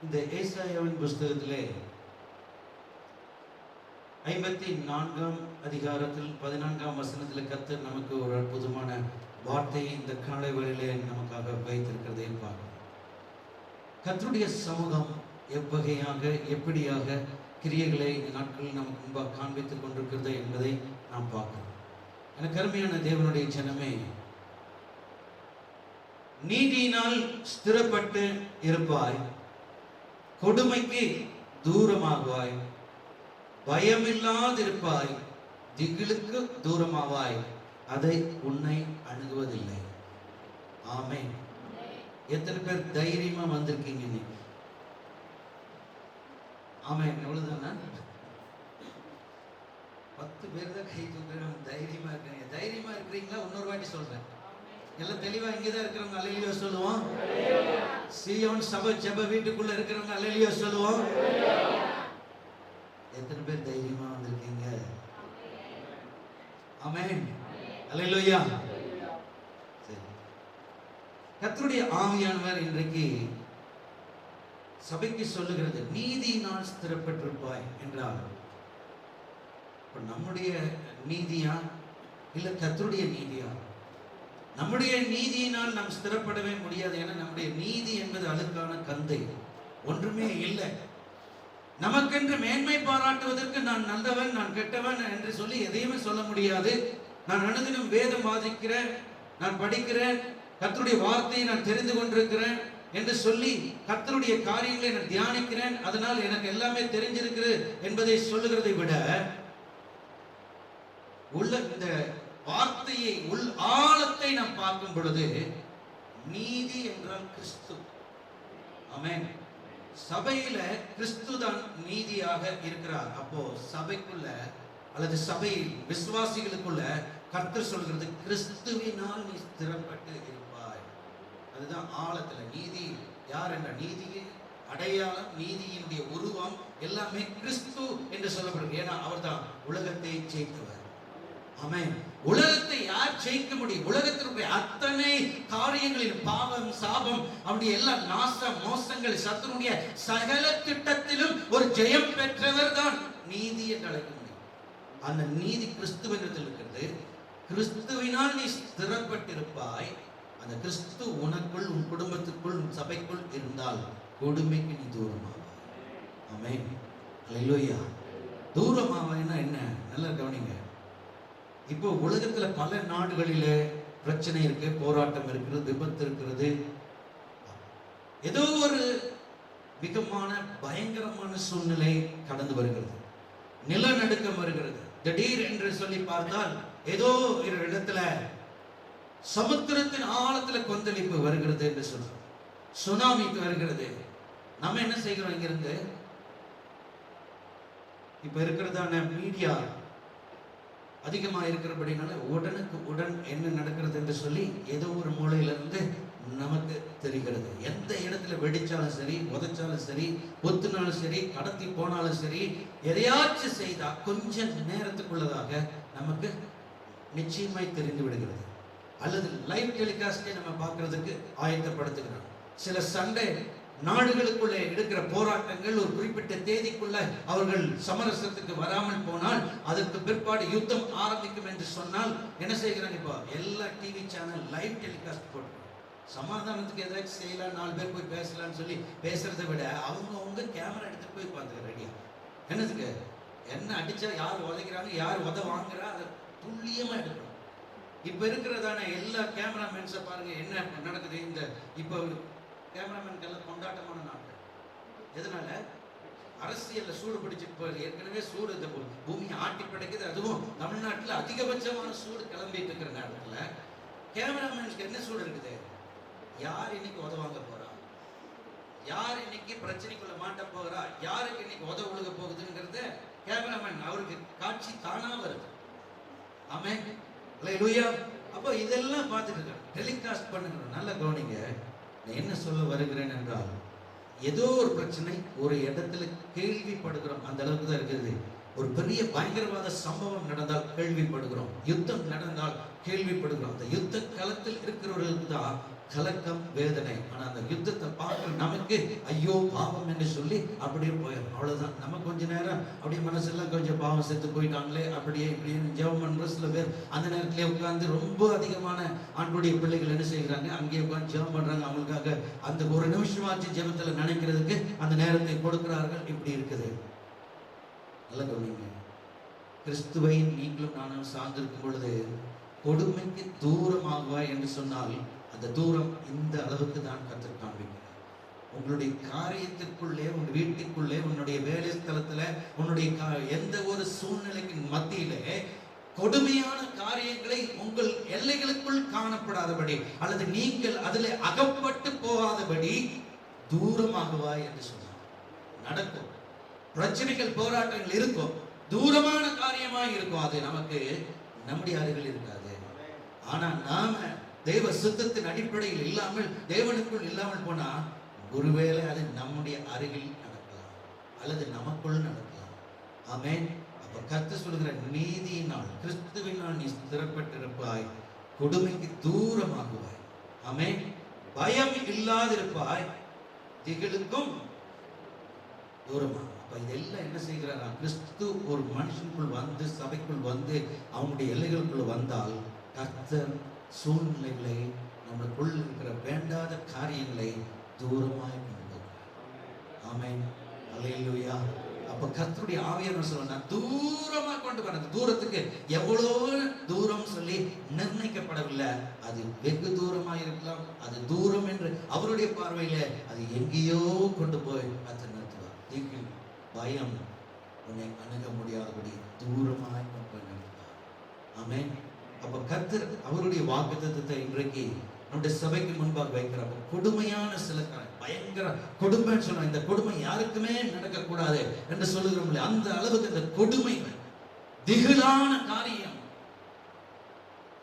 இந்த ஏசாயாவின் புஸ்தகத்திலே 54ஆம் அதிகாரத்தில் 14ஆம் வசனத்தில் கர்த்தர் நமக்கு ஒரு அற்புதமான வார்த்தையை இந்த காலை வேளையிலே நமக்காக வைத்திருக்கிறதை பார்க்கிறோம். கர்த்தருடைய சமூகம் எவ்வகையாக எப்படியாக கிரியைகளை இந்த நாட்களில் நமக்கு முன்பாக காண்பித்துக் கொண்டிருக்கிறது என்பதை நாம் பார்க்கிறோம். எனக்கு அருமையான தேவனுடைய ஜனமே, நீதியினால் ஸ்திரப்பட்டு இருப்பாய், கொடுமைக்கு தூரமாகுவாய், பயமில்லாதிருப்பாய், திகிலுக்கு தூரமாவாய், அதை உன்னை அணுகுவதில்லை. ஆமென். எத்தனை பேர் தைரியமா வந்திருக்கீங்க இன்னைக்கு? ஆமென். எவ்வளவுதானா? 10 பேர் தான் கை தூக்குறாங்க. தைரியமா இருக்கீங்க. தைரியமா இருக்கிறீங்களா? இன்னொரு வாட்டி சொல்றேன். எல்லாம் தெளிவா இங்கதான் இருக்கிறவங்க அல்லேலூயா சொல்லுவோம். சீயோன் சபை ஜெப வீட்டுக்குள்ள இருக்கிறவங்க அல்லேலூயா சொல்லுவோம். எத்தனை பேர் தைரியமா வந்திருக்கீங்க? ஆமென். அல்லேலூயா. சரி. கர்த்தருடைய ஆவியானவர் இன்றைக்கு சபைக்கு சொல்லுகிறது, நீதியினால் ஸ்திரப்பட்டிருப்பாய் என்றால் நம்முடைய நீதியா இல்ல கர்த்தருடைய நீதியா? நம்முடைய நீதியினால் நாம் ஸ்திரப்படவே முடியாது. ஏன்னா நம்முடைய நீதி என்பது அழுக்கான கந்தை, ஒன்றுமே இல்லை. நமக்கென்று மேன்மை பாராட்டுவதற்கு நான் நல்லவன், நான் கெட்டவன் என்று சொல்லி எதையுமே சொல்ல முடியாது. நான் அனுதினம் வேதம் வாசிக்கிறேன், நான் படிக்கிறேன், கர்த்தருடைய வார்த்தையை நான் தெரிந்து கொண்டிருக்கிறேன் என்று சொல்லி கர்த்தருடைய காரியங்களை நான் தியானிக்கிறேன், அதனால் எனக்கு எல்லாமே தெரிஞ்சிருக்கிறது என்பதை சொல்லுகிறதை விட உள்ள இந்த வார்த்தையை உள் ஆழத்தை நாம் பார்க்கும் பொழுது நீதி என்றால் கிறிஸ்து. ஆமென். சபையில கிறிஸ்து தான் நீதியாக இருக்கிறார். அப்போ சபைக்குள்ள அல்லது சபை விசுவாசிகளுக்குள்ள கர்த்தர் சொல்கிறது, கிறிஸ்துவினால் நீ ஸ்திரப்பட்டு இருப்பாய். அதுதான் ஆழத்துல நீதி. யார் என்ற நீதியை அடையாளம், நீதியினுடைய உருவம் எல்லாமே கிறிஸ்து என்று சொல்லப்படுகிறது. ஏன்னா அவர் தான் உலகத்தை ஜெயித்தவர். ஆமென். உலகத்தை யார் ஜெயிக்க முடியும்? உலகத்தினுடைய அத்தனை காரியங்களில் பாவம், சாபம், அப்படி எல்லா நாச மோசங்கள், சத்துருடைய சகல திட்டத்திலும் ஒரு ஜெயம் பெற்றவர் தான் நீதி என்று அழைக்க முடியும். அந்த நீதி கிறிஸ்துவனிடத்தில் இருக்கிறது. கிறிஸ்துவினால் நீ ஸ்திரப்பட்டிருப்பாய். அந்த கிறிஸ்து உனக்குள், உன் குடும்பத்துக்குள், உன் சபைக்குள் இருந்தால் கொடுமைக்கு நீ தூரமாவாய். ஆமென். அல்லேலூயா. தூரமாவாய்னா என்ன? நல்லா கவனிங்க. இப்போ உலகத்துல பல நாடுகளிலே பிரச்சனை இருக்கு, போராட்டம் இருக்கிறது, விபத்து இருக்கிறது, ஏதோ ஒரு மிகமான பயங்கரமான சூழ்நிலை கடந்து வருகிறது, நிலநடுக்கம் வருகிறது. திடீர் என்று சொல்லி பார்த்தால் ஏதோ ஒரு இடத்துல சமுத்திரத்தின் ஆழத்துல கொந்தளிப்பு வருகிறது என்று சொல்றோம், சுனாமி வருகிறது. நம்ம என்ன செய்கிறோம்? இங்கிருந்து இப்ப இருக்கிறதான மீடியா அதிகமா இருக்கிறபடினால உடனுக்கு உடன் என்ன நடக்கிறது என்று சொல்லி ஏதோ ஒரு மூலையில இருந்து நமக்கு தெரிகிறது. எந்த இடத்துல வெடிச்சாலும் சரி, உதைச்சாலும் சரி, ஒத்துனாலும் சரி, கடத்தி போனாலும் சரி, எதையாச்சும் செய்தா கொஞ்ச நேரத்துக்குள்ளதாக நமக்கு நிச்சயமாய் தெரிந்து விடுகிறது. அல்லது லைவ் டெலிகாஸ்டே நம்ம பார்க்கறதுக்கு ஆயத்தப்படுத்துகிறோம். சில சண்டை நாடுகளுக்குள்ளே இருக்கிற போராட்டங்கள் ஒரு குறிப்பிட்ட தேதிக்குள்ள அவர்கள் சமரசத்துக்கு வராமல் போனால் அதற்கு பிற்பாடு யுத்தம் ஆரம்பிக்கும் என்று சொன்னால் என்ன செய்கிறாங்க? இப்போ எல்லா டிவி சேனல் லைவ் டெலிகாஸ்ட் போட்டு சமாதானத்துக்கு ஏதாச்சும் செய்யலாம், 4 பேர் போய் பேசலாம்னு சொல்லி பேசுறதை விட அவங்க கேமரா எடுத்துட்டு போய் பார்த்துக்க ரெடியா. என்னதுக்கு? என்ன அடிச்சா யார் உதைக்கிறாங்க, யார் உத வாங்குறா, அதை துல்லியமா எடுக்கணும். இப்ப இருக்கிறதான எல்லா கேமராமேன்ஸை பாருங்க என்ன நடக்குது. இந்த இப்போ கேமராமேன்கெல்லாம் கொண்டாட்டமான நாட்கள். எதனால? அரசியல்ல சூடு பிடிச்சிட்டு போகுது. ஏற்கனவே சூடு இந்த பூமியை ஆட்டி படைக்குது. அதுவும் தமிழ்நாட்டில் அதிகபட்சமான சூடு கிளம்பிட்டு இருக்கிற நேரத்துல கேமராமேன்ஸ்க்கு என்ன சூடு இருக்குது? யார் இன்னைக்கு உதவாங்க போறா, யார் இன்னைக்கு பிரச்சனைக்குள்ள மாட்ட போகிறா, யாருக்கு இன்னைக்கு உத உழுக போகுதுங்கிறத கேமராமேன் அவருக்கு காட்சி தானா வருது. ஆமென். அல்லேலூயா. அப்போ இதெல்லாம் பார்த்துட்டு இருக்க டெலிகாஸ்ட் பண்ணுங்க. நல்ல கவனிங்க. என்ன சொல்ல வருகிறேன் என்றால், ஏதோ ஒரு பிரச்சனை ஒரு இடத்துல கேள்விப்படுகிறோம், அந்த அளவுக்கு தான் இருக்குது. ஒரு பெரிய பயங்கரவாத சம்பவம் நடந்தால் கேள்விப்படுகிறோம், யுத்தம் நடந்தால் கேள்விப்படுகிறோம். அந்த யுத்த களத்தில் இருக்கிறவர்களுக்கு தான் கலக்கம், வேதனை. ஆனா அந்த யுத்தத்தை பார்க்குற நமக்கு ஐயோ பாவம் என்று சொல்லி அப்படியே போயிடும். அவ்வளவுதான். நம்ம கொஞ்ச நேரம் அப்படியே மனசெல்லாம் கொஞ்சம் பாவம் செத்து போயிட்டாங்களே அப்படியே இப்படின்னு ஜெபம் பண்ற சில பேர் அந்த நேரத்திலே உட்கார்ந்து ரொம்ப அதிகமான ஆண்களுடைய பிள்ளைகள் என்ன செய்கிறாங்க, அங்கேயே உட்கார்ந்து ஜெபம் பண்றாங்க. அவங்களுக்காக அந்த ஒரு நிமிஷமாச்சு ஜெபத்துல நினைக்கிறதுக்கு அந்த நேரத்தை கொடுக்கிறார்கள். இப்படி இருக்குது. நல்ல கவனிங்க. கிறிஸ்துவை நீங்களும் நானும் சார்ந்திருக்கும் பொழுது கொடுமைக்கு தூரமாகுவாய் என்று சொன்னால் அந்த தூரம் இந்த அளவுக்கு தான் கர்த்தர் காண்பிக்கிறார். உங்களுடைய காரியத்திற்குள்ளே, உன் வீட்டுக்குள்ளே, உன்னுடைய வேலை ஸ்தலத்துல, உன்னுடைய எந்த ஒரு சூழ்நிலைக்கு மத்தியிலே கொடுமையான காரியங்களை உங்கள் எல்லைகளுக்குள் காணப்படாதபடி அல்லது நீங்கள் அதில் அகப்பட்டு போகாதபடி தூரமாகுவாய் என்று சொன்னார். நடக்கும் பிரச்சனைகள், போராட்டங்கள் இருக்கும், தூரமான காரியமாய் இருக்கும். அது நமக்கு நம்முடைய அருகில் இருக்காது. ஆனா நாம தேவ சுத்தத்தின் அடிப்படையில் இல்லாமல், தேவனுக்குள் இல்லாமல் போனா ஒருவேளை அது நம்முடைய அருகில் நடக்கலாம் அல்லது நமக்குள் நடக்கலாம். ஆமென். அப்ப கர்த்தர் சொல்கிற நீதியினால், கிறிஸ்துவினால் நீ ஸ்திரப்பட்டிருப்பாய், கொடுமைக்கு தூரமாகுவாய். ஆமென். பயம் இல்லாதிருப்பாய், திகிலுக்கும் தூரமாக. அப்ப இதெல்லாம் என்ன செய்கிறாரா, கிறிஸ்து ஒரு மனுஷனுக்குள் வந்து, சபைக்குள் வந்து, அவங்களுடைய எல்லைகளுக்குள் வந்தால் கர்த்தர் சூழ்நிலைகளை, நம்மளுக்குள் இருக்கிற வேண்டாத காரியங்களை தூரமாய் கொண்டு. ஆமென். அல்லேலூயா. அப்ப கர்த்தருடைய ஆவியானவர் சொல்றார், தூரமா கொண்டு வர. தூரத்துக்கு எவ்வளவு தூரம் சொல்லி நிர்ணயிக்கப்படவில்லை. அது வெகு தூரமா இருக்கலாம். அது தூரம் என்று அவருடைய பார்வையில அது எங்கேயோ கொண்டு போய் கர்த்தர் நிறுத்துவார். திகில், பயம் உன்னை அணுக முடியாதபடி தூரமாய் கொண்டு நிறுத்துவார். ஆமென். அப்ப கர்த்தர் அவருடைய வாக்குத்தத்தத்தை இன்றைக்கு நம்முடைய சபைக்கு முன்பாக வைக்கிறார். கொடுமையான சில பயங்கர கொடுமைன்னு சொன்னா, இந்த கொடுமை யாருக்குமே நடக்கக்கூடாது என்று சொல்லுகிறோம். அந்த அளவுக்கு இந்த கொடுமைகள், திகிலான காரியம்,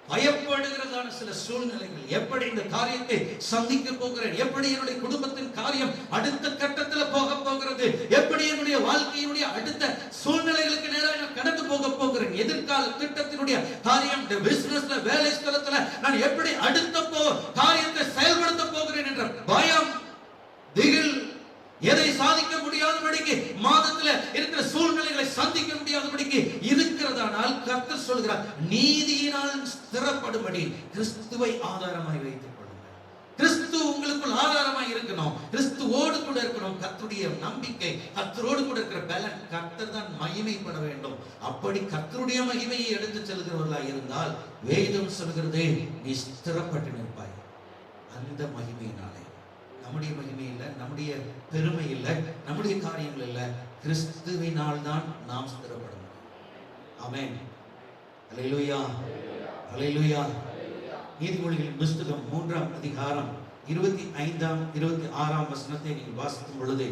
பயப்படுகிறதான சில சூழ்நிலைகள், எப்படி இந்த காரியத்தை சந்திக்க போகிறேன், எப்படி என்னுடைய குடும்பத்தின் காரியம் அடுத்த கட்டத்தில் போக போகிறது, எப்படி என்னுடைய வாழ்க்கையினுடைய அடுத்த சூழ்நிலைகளுக்கு நேராக நான் கடந்து போக போகிறேன், எதிர்கால திட்டத்தினுடைய காரியம், பிசினஸ்ல, வேலை ஸ்தலத்துல நான் எப்படி அடுத்த காரியத்தை செயல்படுத்த போகிறேன் என்ற பயம், திகில், எதை சாதிக்க முடியாதபடிக்கு, மாதத்துல இருக்கிற சூழ்நிலைகளை சந்திக்க முடியாதபடிக்கு இருக்கிறதானால் கர்த்தர் சொல்கிறார், நீதியினால் ஸ்திரப்படும்படி கிறிஸ்துவை ஆதாரமாய் வைத்துக் கொள்ளுங்கள். கிறிஸ்து உங்களுக்குள் ஆதாரமாய் இருக்கணும், கிறிஸ்துவோடு கூட இருக்கணும். கர்த்தருடைய நம்பிக்கை, கர்த்தரோடு கூட இருக்கிற பலன், கர்த்தர் தான் மகிமைப்பட வேண்டும். அப்படி கர்த்தருடைய மகிமையை எடுத்து செல்கிறவர்களாய் இருந்தால் வேதம் சொல்கிறது, நீ ஸ்திரப்பட்டு நிற்பாய். அந்த மகிமையினாலே, நம்முடைய மகிமை இல்லை, நம்முடைய பெருமை இல்லை, நம்முடைய காரியங்கள் இல்லை, கிறிஸ்துவினால் தான் நாம் ஸ்திரப்பட முடியும். ஆமென். அல்லேலூயா, அல்லேலூயா. நீதிமொழிகளின் புத்தகம் 3ஆம் அதிகாரம் 25ஆம் 26ஆம் வசனத்தை நீங்கள் வாசிக்கும் பொழுது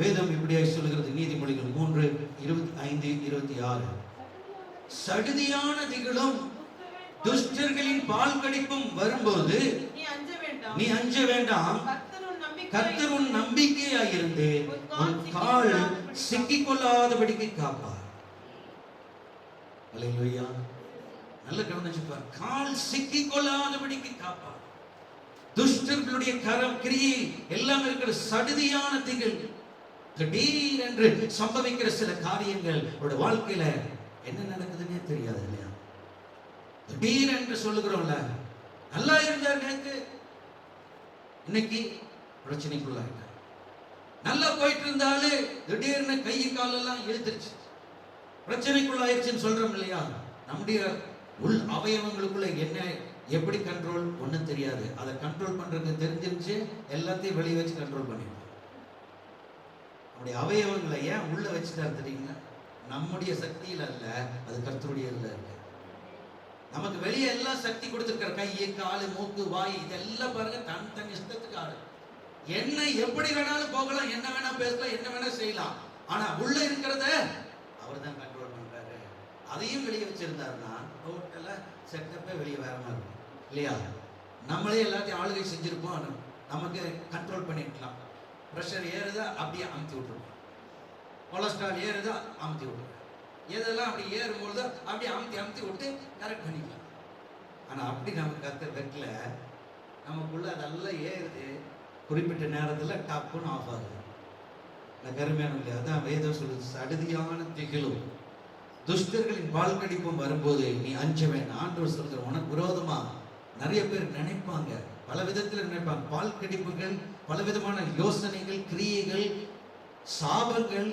வேதம் இப்படியாய் சொல்கிறது. நீதிமொழிகள் 3:25-26. சடுதியான திகிலும் துஷ்டர்களின் பால் கடிப்பும் வரும்போது நீ அஞ்ச வேண்டாம். கர்த்தர் உன் நம்பிக்கையாயிருந்து உன் கால் சிக்கிக் கொள்ளாதபடிக்கு காப்பார். அல்லேலூயா. நல்ல கவனிச்சுப்பார். கால் சிக்கிக் கொள்ளாதபடிக்கு காப்பார். துஷ்டர்களுடைய கரம், கிரியை எல்லாம் இருக்கிற சடுதியான திகில், திடீர் என்று சம்பவிக்கிற சில காரியங்கள் ஒரு வாழ்க்கையில என்ன நடக்குதுன்னே தெரியாது இல்லையா? திடீர் என்று சொல்லுகிறோம்ல, நல்லா இருந்தார் நேற்று, இன்னைக்கு பிரச்சனைக்குள்ளாயிட்டார். நல்லா போயிட்டு இருந்தாலே திடீர்னு கை காலெல்லாம் இழுத்துருச்சு, பிரச்சனைக்குள்ளாயிருச்சுன்னு சொல்றோம் இல்லையா? நம்முடைய உள் அவயவங்களுக்குள்ள என்ன எப்படி கண்ட்ரோல் ஒன்றும் தெரியாது. அதை கண்ட்ரோல் பண்றது தெரிஞ்சிருச்சு, எல்லாத்தையும் வெளியே வச்சு கண்ட்ரோல் பண்ணிடுவோம். நம்முடைய அவயவங்களை ஏன் உள்ள வச்சுட்டாரு தெரியுங்களா? நம்முடைய சக்தியில் அல்ல, அது கர்த்தருடைய இதுல இருக்கு. நமக்கு வெளியே எல்லாம் சக்தி கொடுத்துருக்காரு, கையை, காலு, மூக்கு, வாய், இதெல்லாம் பாருங்க தன் தன் இஷ்டத்துக்கு ஆடு. என்ன எப்படி வேணாலும் போகலாம், என்ன வேணா பேசலாம், என்ன வேணா செய்யலாம். ஆனா உள்ள இருக்கிறத அவர் தான் கண்ட்ரோல் பண்றாரு. அதையும் வெளியே வச்சிருந்தாருன்னா டோட்டலா செட்டப்பே வெளியே வேற மாதிரி இருக்கும் இல்லையா? நம்மளே எல்லாத்தையும் ஆளுகை செஞ்சிருப்போம், நமக்கு கண்ட்ரோல் பண்ணிக்கலாம். ப்ரெஷர் ஏறுதா அப்படியே அமுத்தி விட்டுருவோம், கொலஸ்ட்ரால் ஏறுதா அமுத்தி விட்டுருவோம், எதெல்லாம் அப்படி ஏறும்பொழுதோ அப்படியே அமுத்தி விட்டு கரெக்ட் பண்ணிக்கலாம். ஆனா அப்படி நமக்கு கர்த்தர் வைக்கல. நமக்குள்ள அதெல்லாம் ஏறுது, குறிப்பிட்ட நேரத்தில் டப்புன்னு ஆஃப் ஆகுது. கருமையான இல்லை, அதான் வேதம் சொல்லுது, சடுதியான திகிலும் துஷ்டர்களின் வாழ்க்கடிப்பும் வரும்போது நீ அஞ்ச வேண்டாம். ஆண்டவர் சொல்கிற, உனக்கு விரோதமா நிறைய பேர் நினைப்பாங்க, பல விதத்தில் நினைப்பாங்க. பால்கடிப்புகள், பலவிதமான யோசனைகள், கிரியைகள், சாபங்கள்,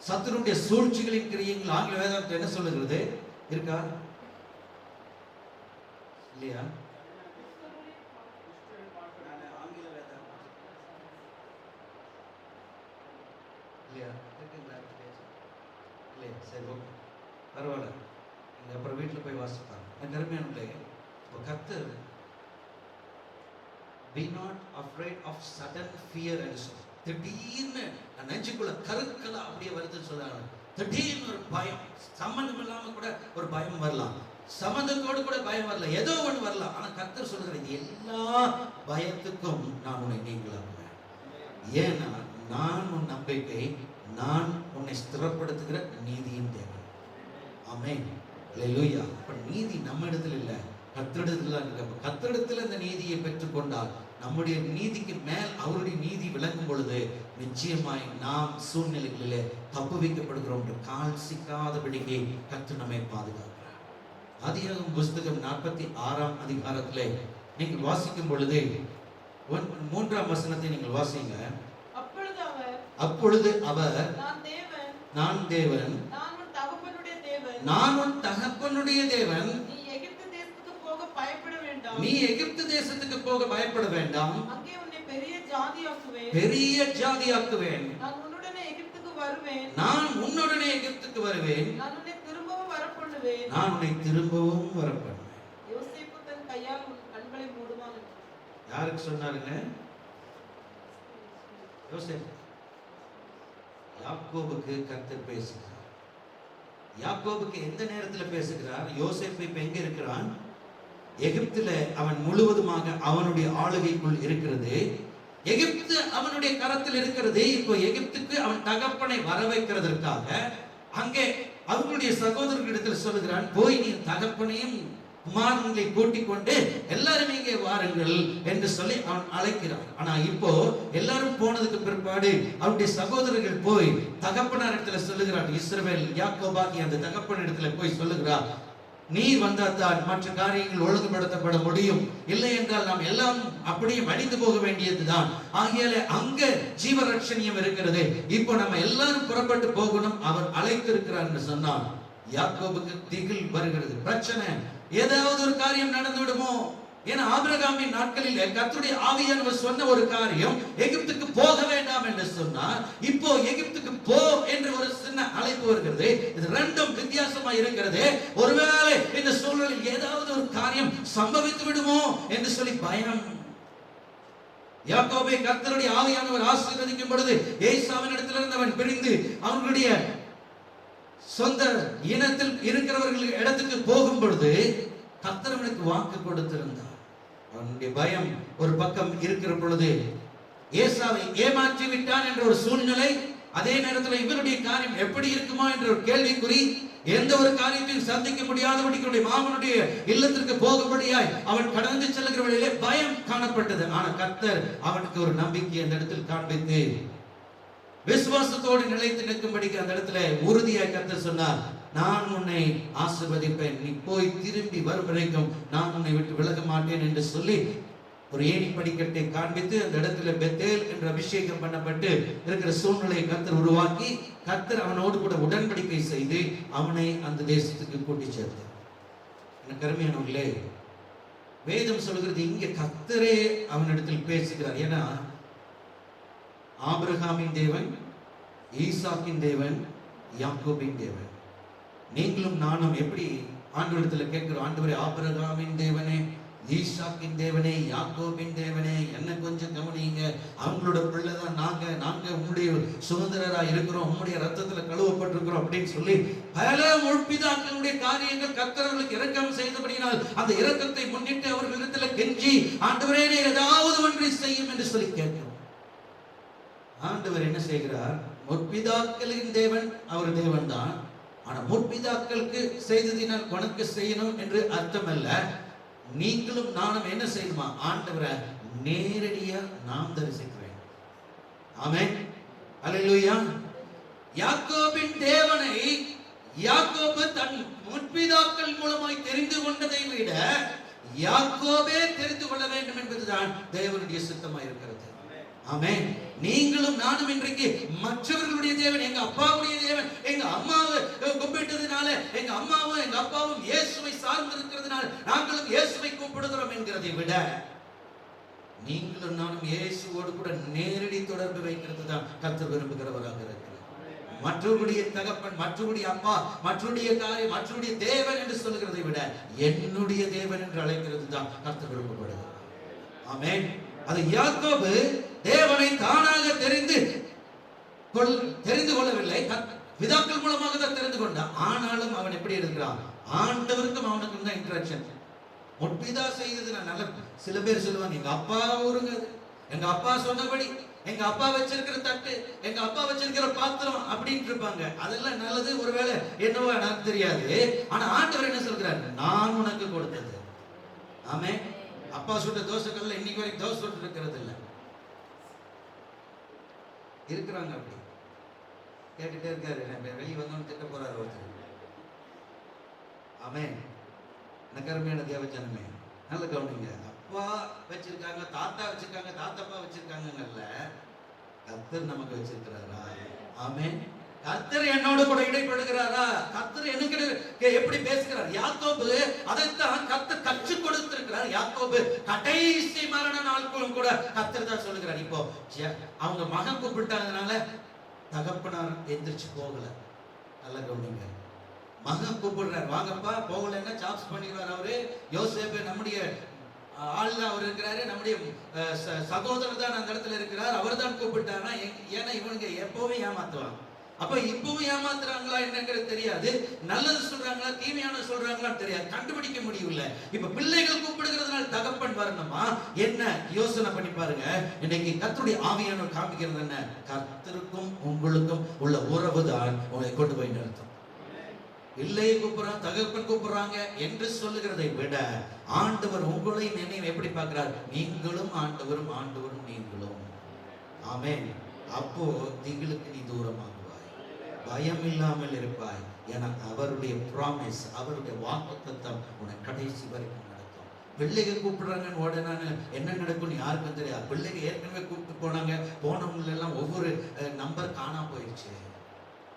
சத்துருடைய சூழ்ச்சிகளின் கிரியைகள். ஆங்கில வேதாந்தம் என்ன சொல்லுகிறது இருக்கா இல்லையா? ஆங்கில வேதாந்தம் இல்லையா? இருக்குங்களா? இல்லையா? சரி, ஓகே, பரவாயில்ல. நீங்கள் அப்புறம் வீட்டில் போய் வாசிப்பாங்க. கருமையானே, இப்போ கர்த்தர் be not afraid of sudden fear and so. திடீர்னு நெஞ்சுக்குள்ள கருக்களா அப்படியே வருதுன்னு சொல்றாங்க. திடீர்னு ஒரு பயம், சம்பந்தம் இல்லாம கூட ஒரு பயம் வரலாம், சம்பந்தத்தோடு கூட பயம் வரலாம், ஏதோ ஒன்று வரலாம். ஆனா கர்த்தர் சொல்லுகிற எல்லா பயத்துக்கும் நான் உன்னை நீங்களாக்குவேன். ஏன்னா நான் உன் நம்பிக்கை, நான் உன்னை ஸ்திரப்படுத்துகிற நீதியின் தேவன். ஆமென், அல்லேலூயா. அப்ப நீதி நம்ம இடத்துல இல்லை, கர்த்தரிடத்துல இருக்கு. கர்த்தரிடத்துல இந்த நீதியை பெற்றுக்கொண்டால், நம்முடைய நீதிக்கு மேல் அவருடைய நீதி விளங்கும் பொழுது நிச்சயமாய் நாம் சூழ்நிலைகளிலே தப்பு வைக்கப்படுகிறோம் என்று கால் சிக்காதபடிக்கு கர்த்தர் நம்மை பாதுகாக்கிறார். ஆதியாகமம் புஸ்தகம் 46ஆம் அதிகாரத்திலே நீங்கள் வாசிக்கும் பொழுது 3ஆம் வசனத்தை நீங்கள் வாசிங்க. அப்பொழுது அவர் நான் தேவன், நான் உன் தகப்பனுடைய தேவன், நீ எகிப்து தேசத்துக்கு போக பயப்பட வேண்டாம், அங்கே உன்னை பெரிய ஜாதியாக்குவேன், பெரிய ஜாதியாக்குவேன். நான் உன்னுடனே எகிப்துக்கு வருவேன், நான் உன்னுடனே எகிப்துக்கு வருவேன், நான் உன்னை திரும்பவும் வரப்பண்ணுவேன், நான் உன்னை திரும்பவும் வரப்பண்ணுவேன். யோசேப்பு தன் கையால் உன் கண்களை மூடுவான். யாருக்கு சொன்னாருங்க? யோசேப்பு. யாக்கோபுக்கு கர்த்தர் பேசுகிறார். யாக்கோபுக்கு எந்த நேரத்தில் பேசுகிறார்? யோசேப்பு இப்ப எங்க இருக்கிறான்? எகிப்துல அவன் முழுவதுமாக அவனுடைய ஆளுகைக்குள் இருக்கிறது. எகிப்து அவனுடைய கரத்தில் இருக்கிறது. இப்போ எகிப்துக்கு அவன் தகப்பனை வர வைக்கிறதற்காக அங்கே அவனுடைய சகோதரர்களிடத்தில் சொல்லுகிறான், போய் நீ தகப்பனையும் குமாரனை கூட்டிக் கொண்டு எல்லாரும் இங்கே வாருங்கள் என்று சொல்லி அவன் அழைக்கிறான். ஆனா இப்போ எல்லாரும் போனதுக்கு பிற்பாடு அவனுடைய சகோதரர்கள் போய் தகப்பனார் இடத்துல சொல்லுகிறான். இஸ்ரவேல் யாக்கோபாகி அந்த தகப்பன் இடத்துல போய் சொல்லுகிறார், நீர் வந்தால்தான் மற்ற காரியங்கள் ஒழுங்குபடுத்தப்பட முடியும், இல்லை என்றால் நாம் எல்லாம் அப்படியே மடிந்து போக வேண்டியதுதான். ஆகையால அங்க ஜீவரட்சணியம் இருக்கிறது. இப்போ நம்ம எல்லாரும் புறப்பட்டு போகணும், அவர் அழைத்திருக்கிறார் என்று சொன்னான். யாக்கோபுக்கு திகில் வருகிறது. பிரச்சனை, ஏதாவது ஒரு காரியம் நடந்து விடுமோ? ஏன்னா ஆபிரகாமின் நாட்களில் கர்த்தருடைய ஆவியானவர் சொன்ன ஒரு காரியம், எகிப்துக்கு போக வேண்டாம் என்று சொன்னார். இப்போ எகிப்துக்கு போ என்று ஒரு சின்ன அழைப்பு வருகிறது. இது ரெண்டும் வித்தியாசமா இருக்கிறது. ஒருவேளை இந்த சூழலில் ஏதாவது ஒரு காரியம் சம்பவித்து விடுமோ என்று சொல்லி பயம். யாக்கோபை கர்த்தருடைய ஆவியானவர் ஆசீர்வதிக்கும் பொழுது ஏசாவின் இடத்திலிருந்து அவன் பிரிந்து அவர்களுடைய சொந்த இனத்தில் இருக்கிறவர்கள் இடத்துக்கு போகும் பொழுது கர்த்தர் அவனுக்கு வாக்கு கொடுத்திருந்தார். அவனுடைய பயம் ஒரு பக்கம் இருக்கிற பொழுது ஏசாவை ஏமாற்றி விட்டான் என்ற ஒரு சூழ்நிலை, அதே நேரத்தில் இவருடைய காரியம் எப்படி இருக்குமா என்ற ஒரு கேள்விக்குறி, எந்த ஒரு காரியத்தையும் சந்திக்க முடியாதபடி மாமனுடைய இல்லத்திற்கு போகும்படியாய் அவன் கடந்து செல்லுகிற வழியிலே பயம் காணப்பட்டது. ஆனா கர்த்தர் அவனுக்கு ஒரு நம்பிக்கை அந்த இடத்தில் காண்பித்து விசுவாசத்தோடு நிலைத்து நிற்கும்படிக்கு அந்த இடத்துல உறுதியாய் கர்த்தர் சொன்னார், நான் உன்னை ஆசீர்வதிப்பேன், நீ போய் திரும்பி வரும் வரைக்கும் நான் உன்னை விட்டு விலக மாட்டேன் என்று சொல்லி ஒரு ஏணி படிக்கட்டை காண்பித்து அந்த இடத்துல பெத்தேல் என்ற அபிஷேகம் பண்ணப்பட்டு இருக்கிற சூழ்நிலையை கர்த்தர் உருவாக்கி, கர்த்தர் அவனோடு கூட உடன்படிக்கை செய்து அவனை அந்த தேசத்துக்கு கூட்டி சேர்த்தார். எனக்கு அருமையானவர்களே, வேதம் சொல்கிறது இங்கே கர்த்தரே அவனிடத்தில் பேசுகிறார். ஏன்னா ஆபிரகாமின் தேவன், ஈசாக்கின் தேவன், யாக்கோபின் தேவன். நீங்களும் நானும் எப்படி ஆண்டவரிடத்தில் கேட்கிறோம், ஆண்டவரே ஆபிரகாமின் தேவனே, ஈசாக்கின் தேவனே, யாக்கோபின் தேவனே, என்ன கொஞ்சம் கவனிங்க, அவங்களோட பிள்ளைதான் நாங்க உங்களுடைய சுதந்திரரா இருக்கிறோம், உங்களுடைய ரத்தத்துல கழுவப்பட்டிருக்கிறோம் அப்படின்னு சொல்லி பல முற்பிதாக்களுடைய காரியங்கள் கர்த்தர்களுக்கு இரக்கம் செய்தபடியினால் அந்த இரக்கத்தை முன்னிட்டு அவர்களிடத்துல கெஞ்சி, ஆண்டவரே ஏதாவது ஒன்றை செய்யும் என்று சொல்லி கேட்கிறோம். ஆண்டவர் என்ன செய்கிறார்? முற்பிதாக்களின் தேவன் அவர் தேவன் தான். ஆனா முற்பிதாக்களுக்கு செய்ததினால் உனக்கு செய்யணும் என்று அர்த்தம் அல்ல. நீங்களும் நானும் என்ன செய்யணுமா? ஆண்டவரை நேரடியா நாம் தரிசிக்க வேண்டும். ஆமென், அல்லேலூயா. யாக்கோபின் தேவனை யாக்கோபு தன் முற்பிதாக்கள் மூலமாய் தெரிந்து கொண்டதை விட யாக்கோபே தெரிந்து கொள்ள வேண்டும் என்பதுதான் தேவனுடைய சித்தமாய் இருக்கிறது. ஆமென். நீங்களும் நானும் இன்றைக்கு மற்றவர்களுடைய தேவன், எங்க அப்பாவுடைய தேவன், எங்க அம்மாவை கும்பிட்டதுனால எங்க அம்மாவும் எங்க அப்பாவும் இயேசுவை சார்ந்து இருக்கிறதுனால நாங்களும் இயேசுவை கூப்பிடுகிறோம் என்கிறதை விட நீங்களும் நானும் இயேசுவோடு கூட நேரடி தொடர்பு வைக்கிறது தான் கர்த்தர் விரும்புகிறவராக இருக்கிறார். மற்றவருடைய தகப்பன், மற்றவருடைய அப்பா, மற்றவருடைய காரியம், மற்றவருடைய தேவன் என்று சொல்லுகிறதை விட என்னுடைய தேவன் என்று அழைக்கிறது தான் கர்த்தர் விரும்பப்படுகிறது. ஆமென். அது யாக்கோபு தேவனை தானாக தெரிந்து கொள்ளவில்லை, பிதாக்கள் மூலமாக தான் தெரிந்து கொண்டான். ஆனாலும் அவன் எப்படி இருக்கிறான்? ஆண்டவருக்கும் அவனுக்கும் தான் இன்டராக்ஷன். முற்பிதா செய்தது நான் நல்ல, சில பேர் சொல்லுவாங்க எங்க அப்பா ஊருங்க, எங்க அப்பா சொன்னபடி, எங்க அப்பா வச்சிருக்கிற தட்டு, எங்க அப்பா வச்சிருக்கிற பாத்திரம் அப்படின்னு இருப்பாங்க. அதெல்லாம் நல்லது, ஒருவேளை என்னவோ எனக்கு தெரியாது. ஆனா ஆண்டவர் என்ன சொல்கிறார்? நான் உனக்கு கொடுத்தது. ஆமே. அப்பா சுட்ட தோசைகள்ல இன்னைக்கு வரைக்கும் தோசை சுட்டு இருக்கிறது இல்லை. இருக்கிறாங்க அப்படி கேட்டுட்டே இருக்காரு, வெளியே வந்தோன்னு திட்ட போறாரு ஒருத்தர். ஆமே. நகரமையான தேவஜனமே நல்ல கவனிங்க. அப்பா வச்சிருக்காங்க, தாத்தா வச்சிருக்காங்க, தாத்தப்பா வச்சிருக்காங்கல்ல, கர்த்தர் நமக்கு வச்சிருக்கிறாரா? ஆமென். கர்த்தர் என்னோட கூட இடைப்படுகிறாரா? கர்த்தர் எனக்கு எப்படி பேசுகிறார்? யாக்கோபு அதைத்தான் கர்த்தர் கற்றுக் கொடுத்திருக்கிறார். யாக்கோபு கடைசி மரண நாட்களும் கூட கர்த்தர் தான் சொல்லுகிறார். இப்போ அவங்க மகன் கூப்பிட்டாங்கனால தகப்பனார் எந்திரிச்சு போகல. நல்ல கவனிங்க. மகன் கூப்பிடுறார், வாங்கப்பா. போகலன்னா சாப்ஸ் பண்ணிடுவார் அவரு. யோசேப்பு நம்முடைய ஆள் தான் அவர் இருக்கிறாரு, நம்முடைய சகோதரர் தான் அந்த இடத்துல இருக்கிறார், அவர் தான் கூப்பிட்டானா. ஏன்னா இவனுங்க எப்பவும் ஏமாத்துவாங்க. அப்ப இப்பவும் ஏமாத்துறாங்களா என்னங்கிறது தெரியாது, நல்லது சொல்றாங்களா தீமையான சொல்றாங்களா தெரியாது, கண்டுபிடிக்க முடியல. இப்ப பிள்ளைகள் கூப்பிடுகிறதுனால தகப்பன் வரணுமா? என்ன யோசனை பண்ணி பாருங்க. இன்னைக்கு கர்த்தருடைய ஆவியானவர் காமிக்கிறது என்ன? கர்த்தருக்கும் உங்களுக்கும் உள்ள உறவு தான் உங்களை கொண்டு போய் நிறுத்தும். பிள்ளையை கூப்பிடுறான், தகப்பன் கூப்பிடுறாங்க என்று சொல்லுகிறதை விட ஆண்டவர் உங்களை நினைவு எப்படி பார்க்கிறார்? நீங்களும் ஆண்டவரும், ஆண்டவரும் நீங்களும். ஆமென். அப்போ திகிலுக்கு நீ தூரமாகுவாய், பயம் இல்லாமல் இருப்பாய். ஏன்னா அவருடைய ப்ராமிஸ், அவருடைய வாக்குத்தத்தம் உன்னை கடைசி வரைக்கும் நடக்கும். பிள்ளைகள் கூப்பிடுறாங்கன்னு உடனே என்ன நடக்கும்னு யாருக்கும் தெரியாது. பிள்ளைங்க ஏற்கனவே கூப்பிட்டு போனாங்க, போனவங்க எல்லாம் ஒவ்வொரு நம்பர் காணாம போயிடுச்சு.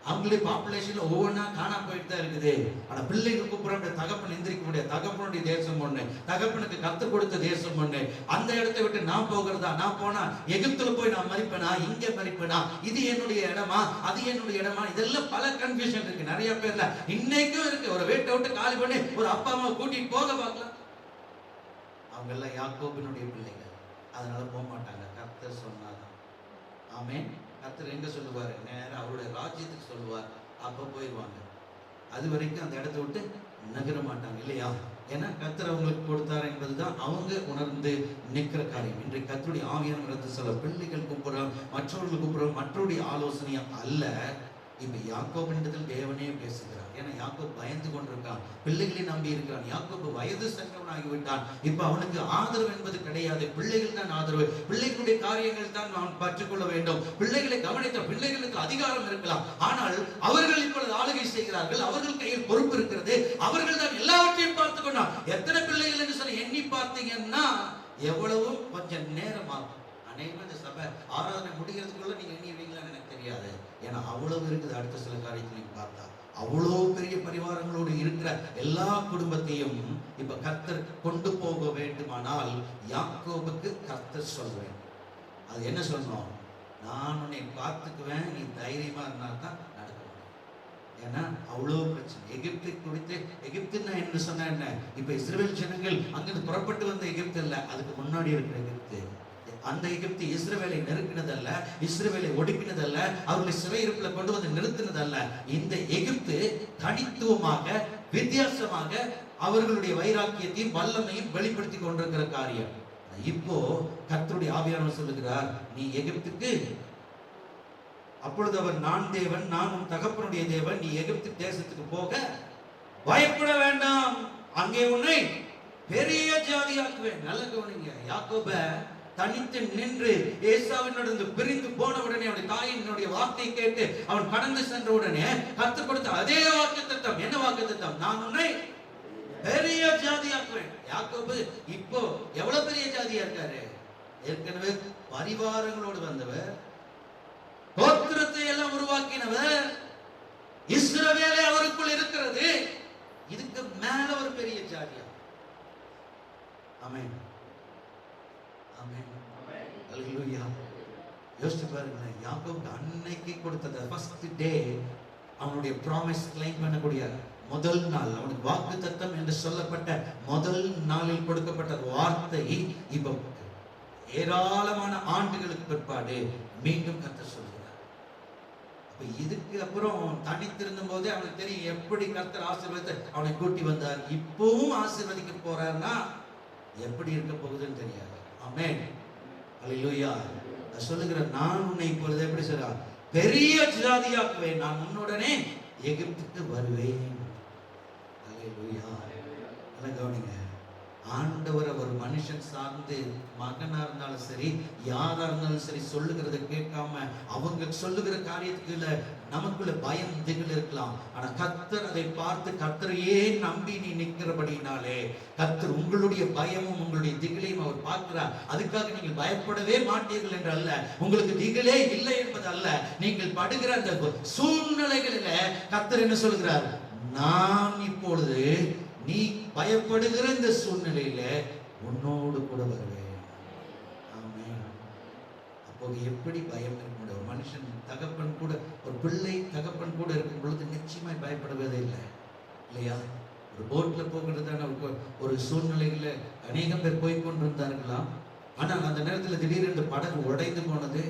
அவங்களுடைய பாப்புலேஷன்ல ஒவ்வொன்றா காணாம போயிட்டு தான் இருக்குது. ஆனா பிள்ளைகள் கூப்பிடுற தகப்பன் எந்திரிக்க முடியாது. தகப்பனுடைய தேசம் ஒண்ணு, தகப்பனுக்கு கத்து கொடுத்த தேசம் ஒண்ணு. அந்த இடத்தை விட்டு நான் போகிறதா? நான் போனா எகிப்துல போய் நான் மறிப்பேனா, இங்க மறிப்பேனா, இது என்னுடைய இடமா, அது என்னுடைய இடமா? இதெல்லாம் பல கன்ஃபியூஷன் இருக்கு நிறைய பேர்ல, இன்னைக்கும் இருக்கு. ஒரு வீட்டை விட்டு காலி பண்ணி ஒரு அப்பா அம்மா கூட்டிட்டு போக பார்க்கலாம். அவங்க எல்லாம் யாக்கோபினுடைய பிள்ளைகள், அதனால போக மாட்டாங்க. கர்த்தர் சொன்னாதான். ஆமென். கர்த்தர் எங்க சொல்லுவாரு? நேரம் அவருடைய ராஜ்யத்துக்கு சொல்லுவார், அப்ப போயிடுவாங்க. அது வரைக்கும் அந்த இடத்தை விட்டு நகர மாட்டாங்க இல்லையா? ஏன்னா கர்த்தர் அவங்களுக்கு கொடுத்தார் என்பதுதான் அவங்க உணர்ந்து நிற்கிற காரியம். இன்றைக்கு கர்த்தருடைய ஆவியானவர் சில பிள்ளைகள் கூப்பிடுறோம், மற்றவர்கள் கூப்பிடுறோம், மற்றவருடைய ஆலோசனையா அல்ல. இப்ப யாக்கோபினிடத்தில் தேவனே பேசுகிறார். ஏன்னா யாக்கோப் பயந்து கொண்டிருக்கான், பிள்ளைகளை நம்பி இருக்கிறான். யாக்கோபு வயது சென்றவனாகிவிட்டான். இப்ப அவனுக்கு ஆதரவு என்பது கிடையாது, பிள்ளைகள் தான் ஆதரவு. பிள்ளைகளுடைய காரியங்கள் தான் நான் பற்றுக்கொள்ள வேண்டும். பிள்ளைகளை கவனித்த பிள்ளைகளுக்கு அதிகாரம் இருக்கலாம், ஆனால் அவர்கள் இப்பொழுது ஆளுகை செய்கிறார்கள், அவர்கள் கையில் பொறுப்பு இருக்கிறது, அவர்கள் தான் எல்லாவற்றையும் பார்த்துக் கொண்டான். எத்தனை பிள்ளைகள் என்று சொல்லி எண்ணி பார்த்தீங்கன்னா எவ்வளவும் கொஞ்சம் நேரம் ஆகும். அநேகமாக இந்த சபை ஆராதனை முடிகிறதுக்குள்ள நீங்க எண்ணிடுவீங்களான்னு எனக்கு தெரியாது. ஏன்னா அவ்வளவு இருக்குது. அடுத்த சில காரியத்தை நீங்க பார்த்தா அவ்வளோ பெரிய பரிவாரங்களோடு இருக்கிற எல்லா குடும்பத்தையும் இப்ப கர்த்தர் கொண்டு போக வேண்டுமானால் யாக்கோபுக்கு கர்த்தர் சொல்வேன். அது என்ன சொன்னோம்? நான் உன்னை பார்த்துக்குவேன், நீ தைரியமா இருந்தா தான் நடக்கும். ஏன்னா அவ்வளோ பிரச்சனை. எகிப்தை குறித்து, எகிப்துன்னா என்ன சொன்ன என்ன? இப்ப இஸ்ரவேல் ஜனங்கள் அங்கிருந்து புறப்பட்டு வந்த எகிப்து இல்ல, அதுக்கு முன்னாடி இருக்கிற எகிப்து. அந்த எகிப்து இஸ்ரவேலை நெருக்கினதல்ல, இஸ்ரவேலை ஒடுக்கினதல்ல, அவர்களை சிறையிருப்புல கொண்டு வந்து நிறுத்தினதல்ல. இந்த எகிப்து தனித்துவமாக, வித்தியாசமாக அவர்களுடைய வைராக்கியத்தையும் வல்லமையும் வெளிப்படுத்தி கொண்டிருக்கிற காரியம். இப்போ கர்த்தருடைய ஆவியானவர் சொல்லுகிறார், நீ எகிப்துக்கு, அப்பொழுது அவர் நான் தேவன், நான் உன் தகப்பனுடைய தேவன், நீ எகிப்து தேசத்துக்கு போக பயப்பட வேண்டாம், அங்கே உன்னை பெரிய ஜாதியாக்குவேன். நல்ல கவனிங்க. யாக்கோப தனித்து நின்று ஏசாவினோடு பிரிந்து போன உடனே அவனுடைய தாயினுடைய வார்த்தை கேட்டு அவன் கடந்து சென்ற உடனே கர்த்தர் கொடுத்த அதே வாக்குத்தத்தம். என்ன வாக்குத்தத்தம்? நான் உன்னை பெரிய ஜாதியாக்குவேன். யாக்கோபு இப்போ எவ்வளவு பெரிய ஜாதியா இருக்காரு. ஏற்கனவே பரிவாரங்களோடு வந்தவர், கோத்திரத்தை எல்லாம் உருவாக்கினவர், இஸ்ரவேலே அவருக்குள் இருக்கிறது. இதுக்கு மேல ஒரு பெரிய ஜாதியா. ஆமென், ஆமென், ஹல்லேலூயா. யோசிச்சு பாருங்களேன், யாக்கோபுக்கு அன்னைக்கு கொடுத்தது ஃபர்ஸ்ட் டே, அவனுடைய ப்ராமிஸ் கிளைம் பண்ணக்கூடிய முதல் நாள், அவனுக்கு வாக்கு தத்தம் என்று சொல்லப்பட்ட முதல் நாளில் கொடுக்கப்பட்ட வார்த்தை இப்போ ஏராளமான ஆண்டுகளுக்கு பிற்பாடு மீண்டும் கர்த்தர் சொல்கிறார். அப்ப இதுக்கு அப்புறம் தனித்திருந்தும் போதே அவனுக்கு தெரியும் எப்படி கர்த்தர் ஆசீர்வாதத்தை அவனை கூட்டி வந்தார். இப்பவும் ஆசீர்வதிக்க போறார்னா எப்படி இருக்க போகுதுன்னு தெரியாது. ஆமென், ஹல்லேலூயா. சொல்லுகிற நான் உன்னை இப்பொழுது எப்படி சொல்றா, பெரிய ஜாதியாக்குவேன், நான் உன்னுடனே எகிப்துக்கு வருவேன். ஹல்லேலூயா. நல்லா கவனிங்க, ஆண்டவர் ஒரு மனுஷன் சார்ந்து மகனா இருந்தாலும் சரி யாரா இருந்தாலும் சரி சொல்லுகிறத கேட்காம அவங்க சொல்லுகிற காரியத்துக்குள்ள நமக்குள்ள பயம் திகில் இருக்கலாம். ஆனா கர்த்தர் அதை பார்த்து கர்த்தரையே நம்பி நீ நிற்கிறபடினாலே கர்த்தர் உங்களுடைய பயமும் உங்களுடைய திகிலையும் அவர் பார்க்கிறார். அதுக்காக நீங்கள் பயப்படவே மாட்டீர்கள் என்று அல்ல, உங்களுக்கு திகிலே இல்லை என்பது அல்ல, நீங்கள் படுகிற அந்த சூழ்நிலைகளில கர்த்தர் என்ன சொல்கிறார், நான் இப்பொழுது நீ பயப்படுகிற இந்த சூழ்நிலையில உன்னோடு கூட வருவேன். ஆமென். அப்போ எப்படி பயம் இருக்க முடியும்? ஒரு மனுஷன் தகப்பன் கூட, ஒரு பிள்ளை தகப்பன் கூட இருக்கும் பொழுது நிச்சயமாய் பயப்படுவதே இல்லை, இல்லையா? ஒரு போட்ல போகிறதான ஒரு சூழ்நிலையில அநேகம் பேர் போய் கொண்டிருந்தார்களாம். ஆனால் அந்த நேரத்தில் திடீரென்று படகு உடைந்து போனது.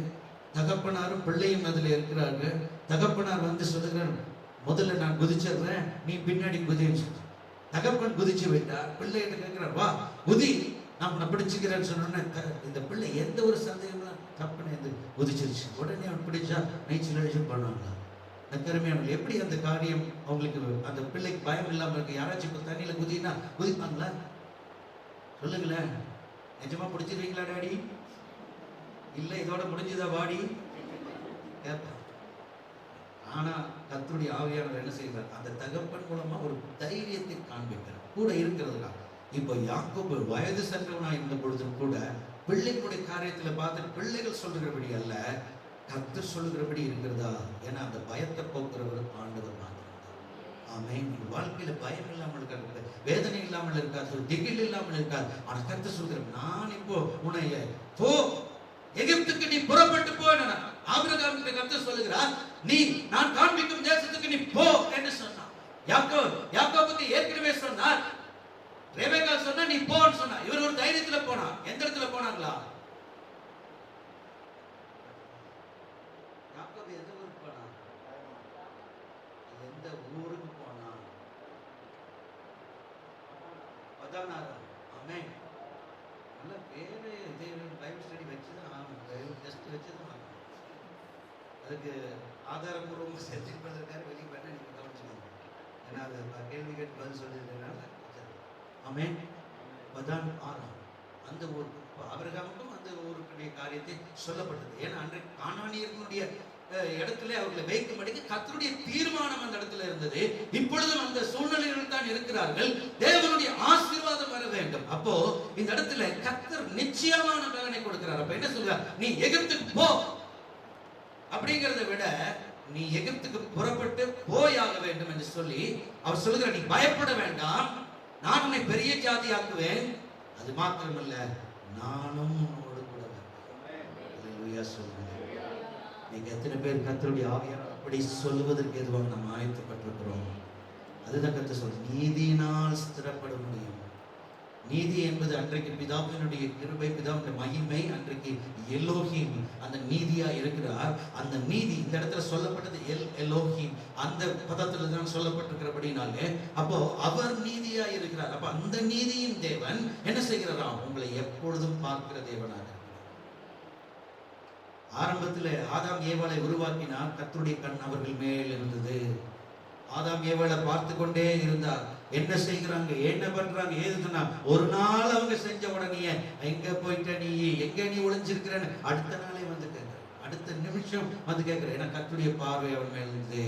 தகப்பனாரும் பிள்ளையும் அதுல இருக்கிறார்கள். தகப்பனார் வந்து சொல்லுகிறார், முதல்ல நான் குதிச்சிடுறேன், நீ பின்னாடி குதிச்சு. தகப்பன் குதிச்சு விட்டார். பிள்ளைகிட்ட கேட்கிறார், வா குதி, நான் உன்னை பிடிச்சுக்கிறேன்னு சொன்னோன்னே இந்த பிள்ளை எந்த ஒரு சந்தேகமும் தப்புன்னு குதிச்சிருச்சு. உடனே அவன் பிடிச்சா நீச்சல் அடிச்சு பண்ணுவாங்க. கருமையான எப்படி அந்த காரியம் அவங்களுக்கு, அந்த பிள்ளைக்கு பயம் இல்லாம இருக்கு. யாராச்சும் இப்போ தண்ணியில குதினா குதிப்பாங்களா? சொல்லுங்களேன், நிஜமா பிடிச்சிருவீங்களா டாடி? இல்ல இதோட முடிஞ்சதா வாடி கேட்பான். ஆனா கர்த்தருடைய ஆவியானவர் என்ன செய்கிறார், அந்த தகப்பன் மூலமா ஒரு தைரியத்தை காண்பிக்கிறார் கூட இருக்கிறதுல. இப்போ யாக்கோபு வயது சென்றவனா இருந்த பொழுதும் கூட பிள்ளைகளுடைய காரியத்துல பார்த்து பிள்ளைகள் சொல்லுகிறபடி அல்ல, கர்த்தர் சொல்லுகிறபடி இருக்கிறதா. ஏன்னா அந்த பயத்தை போக்குறவர் ஆண்டவர் மாத்திரம். ஆமென். வாழ்க்கையில பயம் இல்லாமல் இருக்காது, வேதனை இல்லாமல் இருக்காது, திகில் இல்லாமல் இருக்காது. ஆனா கர்த்தர் சொல்கிறார், நான் இப்போ உன்னை போ, எகிப்துக்கு நீ புறப்பட்டு போ. ஆபிரகாமுக்கு கர்த்தர் சொல்லுகிறார், நீ நான் காண்பிக்கும் தேசத்துக்கு நீ போ என்று சொன்னார். யாக்கோபுக்கு ஏற்கனவே சொன்னார், ரெபெக்கா சொன்னா நீ போன்னு சொன்னா. இவர் ஒரு தைரியத்துல போனா. எந்த இடத்துல போனாங்களா? யாக்கோபு எந்த ஊருக்கு போனா? எந்த ஊருக்கு போனா? பதானாரா. ஆமென். நல்ல பேரு பைபிள் ஸ்டடி வச்சுதான் ஆகணும், டெஸ்ட் வச்சுதான் ஆகணும். அதுக்கு ஆதாரபூர்வமாக செஞ்சுருப்பதற்காக வெளியே பண்ண நீங்க கவனிச்சுக்கோங்க. ஏன்னா அது கேள்வி கேட்டு பதில் சொல்லியிருந்ததுனால. ஆமென். பதான் ஆறாம் அந்த ஊர் ஆபிரகாமுக்கும் அந்த ஊருக்குடைய காரியத்தை சொல்லப்பட்டது. ஏன்னா அன்றைக்கு கானானியர்களுடைய இடத்துல அவர்களை வைக்கும்படிக்கு கர்த்தருடைய தீர்மானம் அந்த இடத்துல இருந்தது. இப்பொழுதும் அந்த சூழ்நிலைகள் தான் இருக்கிறார்கள். தேவனுடைய ஆசீர்வாதம் வர வேண்டும். அப்போ இந்த இடத்துல கர்த்தர் நிச்சயமான பலனை கொடுக்கிறார். அப்ப என்ன சொல்றார், நீ எகிப்துக்கு போ அப்படிங்கிறத விட நீ எகிப்துக்கு புறப்பட்டு போயாக வேண்டும் என்று சொல்லி அவர் சொல்லுகிறார், நீ பயப்பட வேண்டாம், நான் உன்னை பெரிய ஜாதியாக்குவேன், அது மாத்திரமல்ல நானும் உன்னோடு கூட வருவேன். சொல்லுங்க, நீங்க எத்தனை பேர் கர்த்தருடைய ஆவியானவர் அப்படி சொல்லுவதற்கு எதுவாக நாம் ஆயத்தப்பட்டிருக்கிறோம்? அதுதான் கர்த்தர் சொல்ற, நீதியினால் ஸ்திரப்பட முடியும். நீதி என்பது அன்றைக்கு பிதாவினுடைய கிருபை, பிதாவுடைய மகிமை. அன்றைக்கு எலோஹிம் அந்த நீதியா இருக்கிறார். அந்த நீதி இந்த இடத்துல சொல்லப்பட்டது எலோஹிம் அந்த பதத்துல தான் சொல்லப்பட்டிருக்கிறபடினாலே அப்போ அவர் நீதியா இருக்கிறார். அப்ப அந்த நீதியின் தேவன் என்ன செய்கிறாராம், உங்களை எப்பொழுதும் பார்க்கிற தேவனாக. ஆரம்பத்தில் ஆதாம் ஏவாளை உருவாக்கினார். கர்த்தருடைய கண் அவர்கள் மேல் இருந்தது. ஆதாம் ஏவாளை பார்த்து கொண்டே இருந்தார். என்ன செய்கிறாங்க, என்ன பண்றாங்க, ஏதுன்னா ஒரு நாள் அவங்க செஞ்ச உடனே எங்க போயிட்ட நீ, எங்க நீ ஒளிஞ்சிருக்கிறன்னு அடுத்த நாளே வந்து கேட்கிறேன், அடுத்த நிமிஷம் வந்து கேட்கிறேன். ஏன்னா கர்த்தருடைய பார்வை அவன் மேல் இருந்து.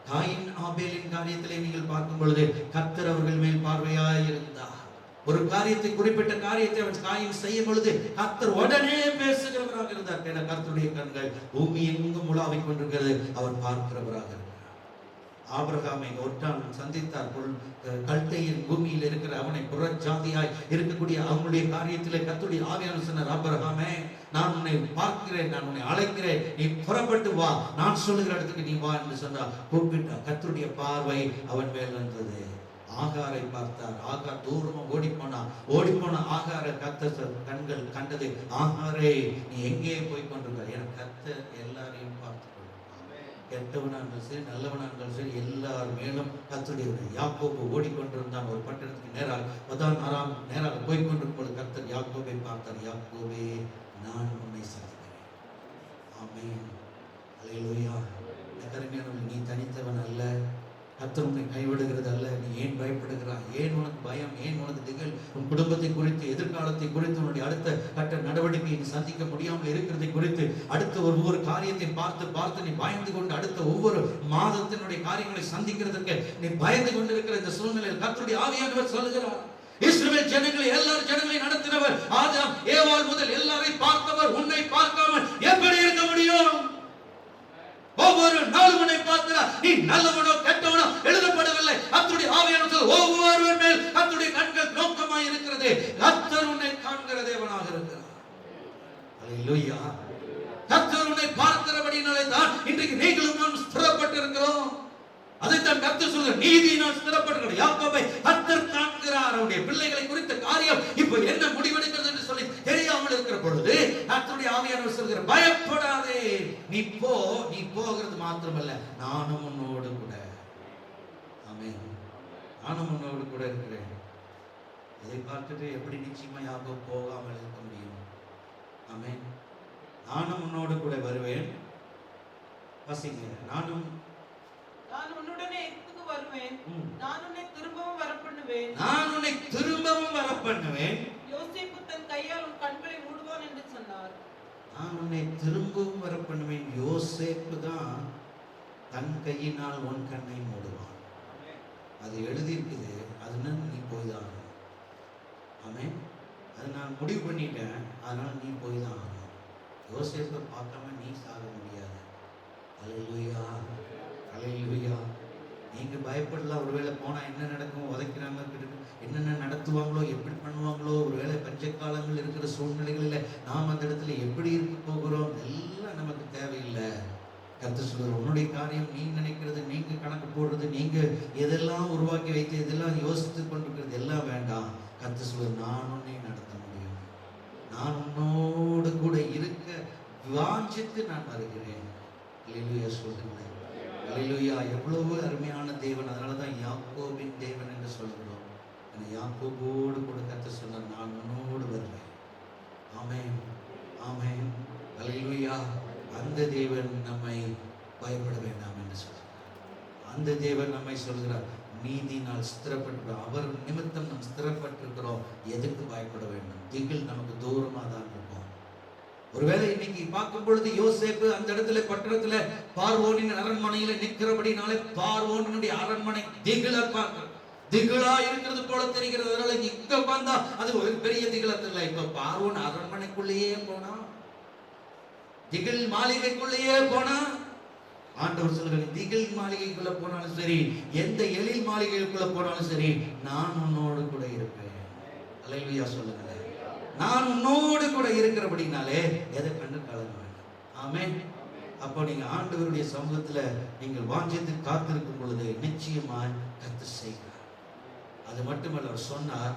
காயின் ஆபேலின் காரியத்திலே நீங்கள் பார்க்கும் பொழுது கர்த்தர் அவர்கள் மேல் பார்வையாய் இருந்தார். ஒரு காரியத்தை, குறிப்பிட்ட காரியத்தை அவன் காயின் செய்யும் பொழுது கர்த்தர் உடனே பேசுகிறவராக இருந்தார். ஏன்னா கர்த்தருடைய கண்கள் பூமி எங்கும் உலாவிக் கொண்டிருக்கிறது, அவர் பார்க்கிறவராக இருந்தார். ஆபிரகாமை ஒற்றான் சந்தித்தார். கல்தையின் பூமியில் இருக்கிற அவனை புறஜாதியாய் இருக்கக்கூடிய அவங்களுடைய காரியத்திலே கர்த்தருடைய ஆவியானவர் சொன்னார், ஆபிரகாமே நான் உன்னை பார்க்கிறேன், நான் உன்னை அழைக்கிறேன், நீ புறப்பட்டு வா, நான் சொல்லுகிற இடத்துக்கு நீ வா என்று சொன்னார். கூப்பிட்டார். கர்த்தருடைய பார்வை அவன் மேல் வந்தது. ஆகாரை பார்த்தார். ஆகார் தூரமா ஓடிப்போன ஆகார கர்த்தர் கண்கள் கண்டது, ஆகாரே நீ எங்கே போய் கொண்டிருக்க? என கர்த்தர் எல்லாரையும் பார்த்து கெட்டவனாக சரி நல்லவனாக சரி எல்லார் மேலும் கர்த்தருடைய. யாக்கோபு ஓடிக்கொண்டிருந்தான். ஒரு பட்டணத்துக்கு நேராக போய்கொண்டிருக்கும் பொழுது கர்த்தர் யாக்கோபை பார்த்தார். யாக்கோபே நான் உன்னை சந்திக்கிறேன். ஆமென். அல்லேலூயா. கருமையானவர்களே, நீ தனித்தவன் அல்ல, கர்த்தர் உன்னை கைவிடுகிறது அல்ல. நீ ஏன் பயப்படுகிறாய்? ஏன் உனக்கு பயம்? ஏன் உனக்கு திகில்? உன் குடும்பத்தை குறித்து, எதிர்காலத்தை குறித்து, உன்னுடைய அடுத்த கட்ட நடவடிக்கையை சந்திக்க முடியாமல் இருக்கிறதை குறித்து, அடுத்த ஒவ்வொரு காரியத்தை பார்த்து நீ பயந்து கொண்டு அடுத்த ஒவ்வொரு மாதத்தினுடைய காரியங்களை சந்திக்கிறதுக்கு நீ பயந்து கொண்டு இருக்கிற இந்த சூழ்நிலையில் கர்த்தருடைய ஆவியானவர் சொல்லுகிறார், இஸ்ரவேல் ஜனங்களை, எல்லாரும் ஜனங்களை நடத்தினவர், ஆதாம் ஏவாள் முதல் எல்லாரையும் பார்த்தவர், உன்னை பார்க்காமல் எப்படி இருக்க முடியும்? ஒவ்வொரு நாளும் உன்னை பார்க்கிறார். நீ நல்லவனோ கெட்டவனோ எழுதப்படவில்லை. கர்த்தருடைய ஆவியானவர் ஒவ்வொருவர் மேல் கர்த்தருடைய கண்கள் நோக்கமாய் இருக்கிறது. கர்த்தர் உன்னை காண்கிற தேவனாக இருக்கிறார். அல்லேலூயா. கர்த்தர் உன்னை பார்க்கிறபடினாலே தான் இன்றைக்கு நீங்களும் நாம் ஸ்திரப்பட்டிருக்கிறோம். அதைத்தான் கர்த்தர் சொல்கிறார், நீதியினால் ஸ்திரப்பட்டிருக்கிறோம். யாக்கோபை கர்த்தர் காண்கிறார். அவருடைய பிள்ளைகளை குறித்த காரியம் இப்ப என்ன முடிவெடுக்கிறது என்று சொல்லி தெரியாமல் இருக்கிற பொழுது கர்த்தருடைய ஆவியானவர் சொல்கிறார், பயப்படாதே, நீ போகிறது மாத்திரமல்ல, நானும் உன்னோடு கூட. ஆமென். நானும் உன்னோடு கூட இருக்கிறேன். இதை பார்த்துட்டு எப்படி நிச்சயமா யாக்கோபு போகாமல் இருக்க முடியும்? ஆமென். நானும் உன்னோடு கூட வருவேன். வாசிங்க. நான் உன்னுடனே எகிப்துக்கு வருவேன். நான் உன்னை திரும்பவும் வரப்பண்ணுவேன். யோசேப்பு தன் கையால் உன் கண்களை மூடுவான் என்று சொன்னார். நான் உன்னை திரும்பவும் வரப்பண்ணுவேன். யோசேப்பு தான் தன் கையினால் உன் கண்ணை மூடுவான். அது எழுதியிருக்குது. அதனால நீ போய் தான் ஆகணும். ஆமென். அது நான் முடிவு பண்ணிட்டேன், அதனால நீ போய் தான் ஆகணும். யோசேப்பை பார்க்காம நீ சாக முடியாது. அல்லேலூயா. அல்லேலூயா. நீங்க பயப்படலாம். ஒருவேளை போனா என்ன நடக்கும், உதைக்கிறாங்க, என்னென்ன நடத்துவாங்களோ, எப்படி பண்ணுவாங்களோ, ஒருவேளை பஞ்ச காலங்கள் இருக்கிற சூழ்நிலைகளில் நாம் அந்த இடத்துல எப்படி இருக்க போகிறோம் எல்லாம் நமக்கு தேவையில்லை. கர்த்தர் சொல்றார், உன்னுடைய காரியம் நீ நினைக்கிறது, நீங்க கணக்கு போடுறது, நீங்க எதெல்லாம் உருவாக்கி வைத்து எதெல்லாம் யோசித்து கொண்டிருக்கிறது எல்லாம் வேண்டாம். கர்த்தர் சொல்றார், நான் உன்னை நடத்த முடியும். நான் உன்னோடு கூட இருக்க வாஞ்சித்து நான் வருகிறேன். அல்லேலூயா. சொல்லுங்க. அல்லேலூயா. எவ்வளவு அருமையான தேவன். அதனாலதான் யாக்கோபின் தேவன் என்று சொல்கிறோம். யாக்கோபோடு கூட கர்த்தர் சொன்னார், நான் உன்னோடு வருவேன். ஆமென். ஆமென். அல்லேலூயா. அந்த தேவன் நம்மை பயப்பட வேண்டாம் என்று சொல்கிறார். அந்த தேவன் நம்மை சொல்கிறார், நீதினால் ஸ்திரப்பட்டிருக்கிறோம். அவர் நிமித்தம் நாம் ஸ்திரப்பட்டிருக்கிறோம். எதுக்கு பயப்பட வேண்டும்? திகில் நமக்கு தூரமா தான் இருக்கும். ஒருவேளை இன்னைக்கு பார்க்கும் பொழுது யோசேப்பு அந்த இடத்துல பட்டணத்துல பார்வோனின் அரண்மனையில நிற்கிறபடினாலே பார்வோனுடைய அரண்மனை திகிலா இருக்கிறது போல தெரிகிறது. அதனால இங்க வந்தா அது ஒரு பெரிய திகிலத்தில். இப்ப பார்வோன் அரண்மனைக்குள்ளேயே போனா, திகில் மாளிகைக்குள்ளேயே போனா, ஆண்டவர் சொல்லுங்க, திகில் மாளிகைக்குள்ள போனாலும் சரி, எந்த எழில் மாளிகைக்குள்ள போனாலும் சரி, நான் உன்னோடு கூட இருப்பேன். அல்லேலூயா. சொல்லுங்க. நான் உன்னோடு கூட இருக்கிறபடினாலே எதை கண்டு கலங்க வேண்டாம். ஆமென். அப்போ நீங்க ஆண்டவருடைய சமூகத்துல நீங்கள் வாஞ்சித்து காத்திருக்கும் பொழுது நிச்சயமாய் கர்த்தர் செய்கிறார். அது மட்டுமல்ல, அவர் சொன்னார்,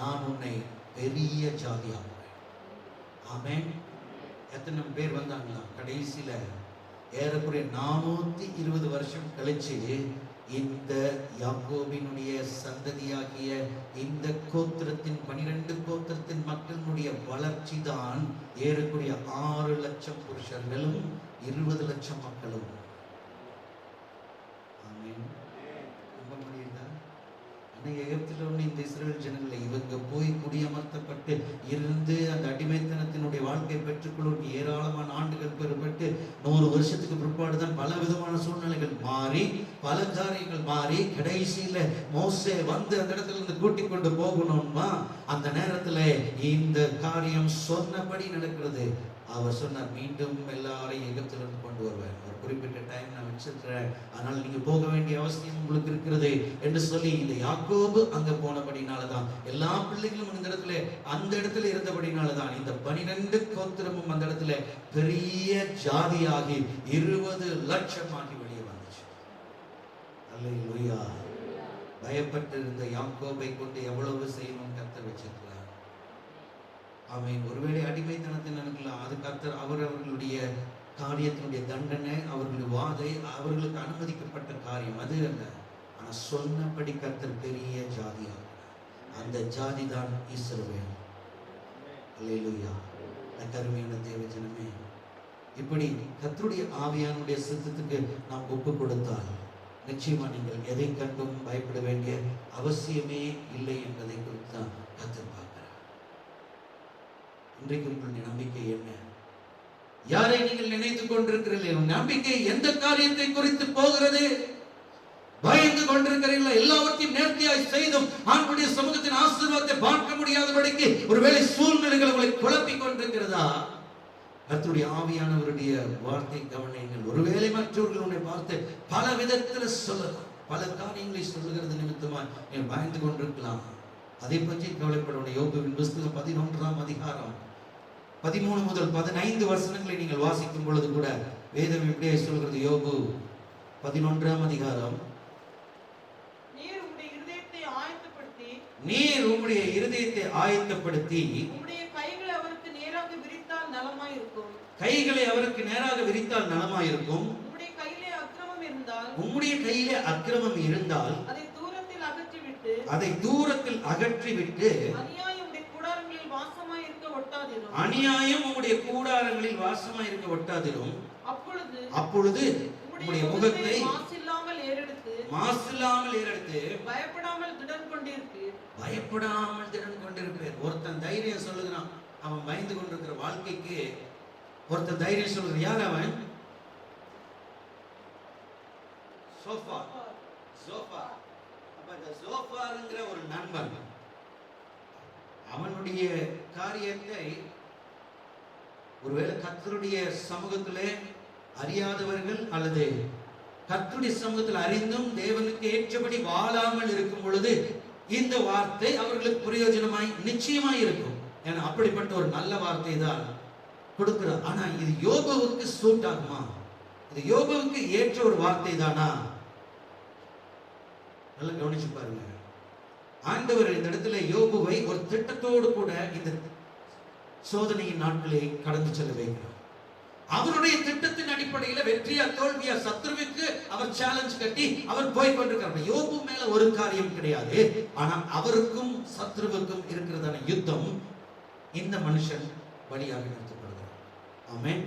நான் உன்னை பெரிய ஜாதியாக்குவேன். ஆமென். எத்தனை பேர் வந்தாங்களா? கடைசியில ஏறக்குறைய 420 வருஷம் கழிச்சு இந்த யாக்கோபினுடைய சந்ததியாகிய இந்த கோத்திரத்தின் 12 கோத்திரத்தின் மக்களுடைய வளர்ச்சி தான் ஏறக்குறைய 6 லட்சம் புருஷர்களும் 20 லட்சம் மக்களும். ஆமென். நம்ப முடியுதா? எகிப்தில் ஒன்று இந்த இஸ்ரேல் ஜனங்களை இவங்க போய் குடியமர்த்தப்பட்டு இருந்து அந்த அடிமைத்தனத்தினுடைய வாழ்க்கை பெற்றுக்கொள்ளும் ஏராளமான ஆண்டுகள் பெறப்பட்டு 100 வருஷத்துக்கு பிற்பாடு தான் பல விதமான சூழ்நிலைகள் மாறி பல காரியங்கள் மாறி கடைசியில மோசே வந்து அந்த இடத்துல இருந்து கூட்டிக் கொண்டு போகணும்னா அந்த நேரத்துல இந்த காரியம் சொன்னபடி நடக்கிறது. அவர் சொன்னார், மீண்டும் எல்லாரையும் எகிப்திலிருந்து கொண்டு வருவேன், ஒரு குறிப்பிட்ட டைம் நான் வச்சிருக்கிறேன், அதனால நீங்க போக வேண்டிய அவசியம் உங்களுக்கு இருக்கிறது என்று சொல்லி இந்த யாக்கோபு அங்க போனபடினாலதான் எல்லா பிள்ளைகளும் இந்த இடத்துல அந்த இடத்துல இருந்தபடினாலதான் இந்த 12 கோத்திரமும் அந்த இடத்துல பெரிய ஜாதியாகி 20 லட்சமாகி வெளியே வந்துச்சு. அல்லேலூயா. பயப்பட்டு இருந்த யாக்கோபை கொண்டு எவ்வளவு செய்யணும் கர்த்தர் வச்சிருக்கிறார். ஆமென். ஒருவேளை அடிமைத்தனத்தின் நினைக்கலாம், அது கர்த்தர் அவர்களுடைய காரியத்தினுடைய தண்டனை, அவர்களுடைய வாதை, அவர்களுக்கு அனுமதிக்கப்பட்ட காரியம் அது அல்ல. ஆனா சொன்னபடி கர்த்தர் பெரிய ஜாதியாக, அந்த ஜாதி தான் இஸ்ரவேல். அல்லேலூயா. கருமையான தேவ ஜனமே, இப்படி கர்த்தருடைய ஆவியானுடைய சித்தத்துக்கு நாம் ஒப்பு கொடுத்தால் நிச்சயமா நீங்கள் எதை கண்டும் பயப்பட வேண்டிய அவசியமே இல்லை என்பதை குறித்து தான் கர்த்தர் பார்க்கிறார். இன்றைக்கு உங்களுடைய நம்பிக்கை என்ன? யாரை நீங்கள் நினைத்துக் கொண்டிருக்கிறீர்கள்? நம்பிக்கை எந்த காரியத்தை குறித்து போகிறது? பயந்து கொண்டிருக்கிறீர்களா? எல்லாவற்றையும் நேர்த்தியாய் செய்தும் ஆண்டுடைய சமூகத்தின் ஆசீர்வாதத்தை பார்க்க முடியாதபடிக்கு ஒருவேளை சூழ்நிலைகள் உங்களை குழப்பிக் கொண்டிருக்கிறதா? கர்த்தருடைய ஆவியானவருடைய வார்த்தை கவனியுங்கள். ஒருவேளை மற்றவர்கள் உன்னை பார்த்து பல விதத்தில் சொல்லலாம், பல காரியங்களை சொல்லுகிறது நிமித்தமா நீ பயந்து கொண்டிருக்கலாம். அதை பற்றி கவலைப்படணும். யோபுவின் புஸ்தகம் 11ஆம் அதிகாரம் 13 முதல் 15 வசனங்களை நீங்கள் வாசிக்கும் பொழுது கூட வேதம் இப்படியே சொல்கிறது. யோபு 11ஆம் அதிகாரம், நீர் உம்முடைய இருதயத்தை ஆயத்தப்படுத்தி உம்முடைய கைகளை அவருக்கு நேராக விரித்தால் நலமாயிருக்கும். உம்முடைய கையிலே அக்கிரமம் இருந்தால் அதை தூரத்தில் அகற்றிவிட்டு அநியாயம் உம்முடைய கூடாரங்களில் வாசமாயிருக்க ஒட்டாதிரும். அப்பொழுது உம்முடைய முகத்தை மாசில்லாமல் ஏறெடுத்து பயப்படாமல் திடன் கொண்டிருப்பேன். ஒருத்தன் தைரியம் சொல்லுகிறான், அவன் பயந்து கொண்டிருக்கிற வாழ்க்கைக்கு ஒருத்தன் தைரியம் சொல்லுகிறான். யார் அவன்? சோஃபார். அப்ப இந்த சோஃபார்ங்கிற ஒரு நண்பன் அவனுடைய காரியத்தை ஒருவேளை கர்த்தருடைய சமூகத்திலே அறியாதவர்கள் அல்லது கர்த்தருடைய சமூகத்தில் அறிந்தும் தேவனுக்கு ஏற்றபடி வாழாமல் இருக்கும் பொழுது இந்த வார்த்தை அவர்களுக்கு பிரயோஜனமாய் நிச்சயமாய் இருக்கும். ஏன்னா அப்படிப்பட்ட ஒரு நல்ல வார்த்தை தான் கொடுக்கிறார். ஆனா இது யோபுவுக்கு சூட் ஆகுமா? இது யோபுவுக்கு ஏற்ற ஒரு வார்த்தை தானா? நல்லா கவனிச்சு பாருங்க. ஆண்டவர் இந்த இடத்துல யோபுவை ஒரு திட்டத்தோடு கூட இந்த சோதனையின் நாட்களை கடந்து செல்ல வைக்கிறார். அவருடைய திட்டத்தின் அடிப்படையில் வெற்றியா தோல்வியா சத்ருவுக்கு அவர் சேலஞ்ச் கட்டி அவர் போய் கொண்டிருக்கிறார். யோபு மேல ஒரு காரியம் கிடையாது, ஆனா அவருக்கும் சத்ருவுக்கும் இருக்கிறதான யுத்தம் இந்த மனுஷன் வழியாக நிறுத்தப்படுகிறார். ஆமென்.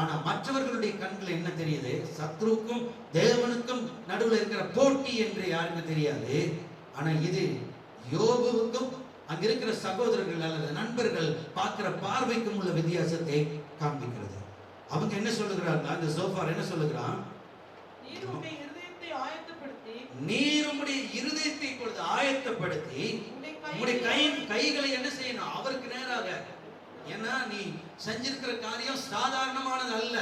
ஆனா மற்றவர்களுடைய கண்கள் என்ன தெரியுது? சத்ருவுக்கும் தேவனுக்கும் நடுவில் இருக்கிற போட்டி என்று யாருக்கும் தெரியாது. ஆனா இது யோபுவுக்கும் அங்க இருக்கிற சகோதரர்கள் அல்லது நண்பர்கள் பார்க்கிற பார்வைக்கும் உள்ள வித்தியாசத்தை காண்பிக்கிறது. அவங்க என்ன சொல்லுகிறாங்க? அந்த சோஃபார் என்ன சொல்லுகிறான்? நீர் உம்முடைய இருதயத்தை இப்பொழுது ஆயத்தப்படுத்தி உம்முடைய கைகளை என்ன செய்யணும்? அவருக்கு நேராக. ஏன்னா நீ செஞ்சிருக்கிற காரியம் சாதாரணமானது அல்ல.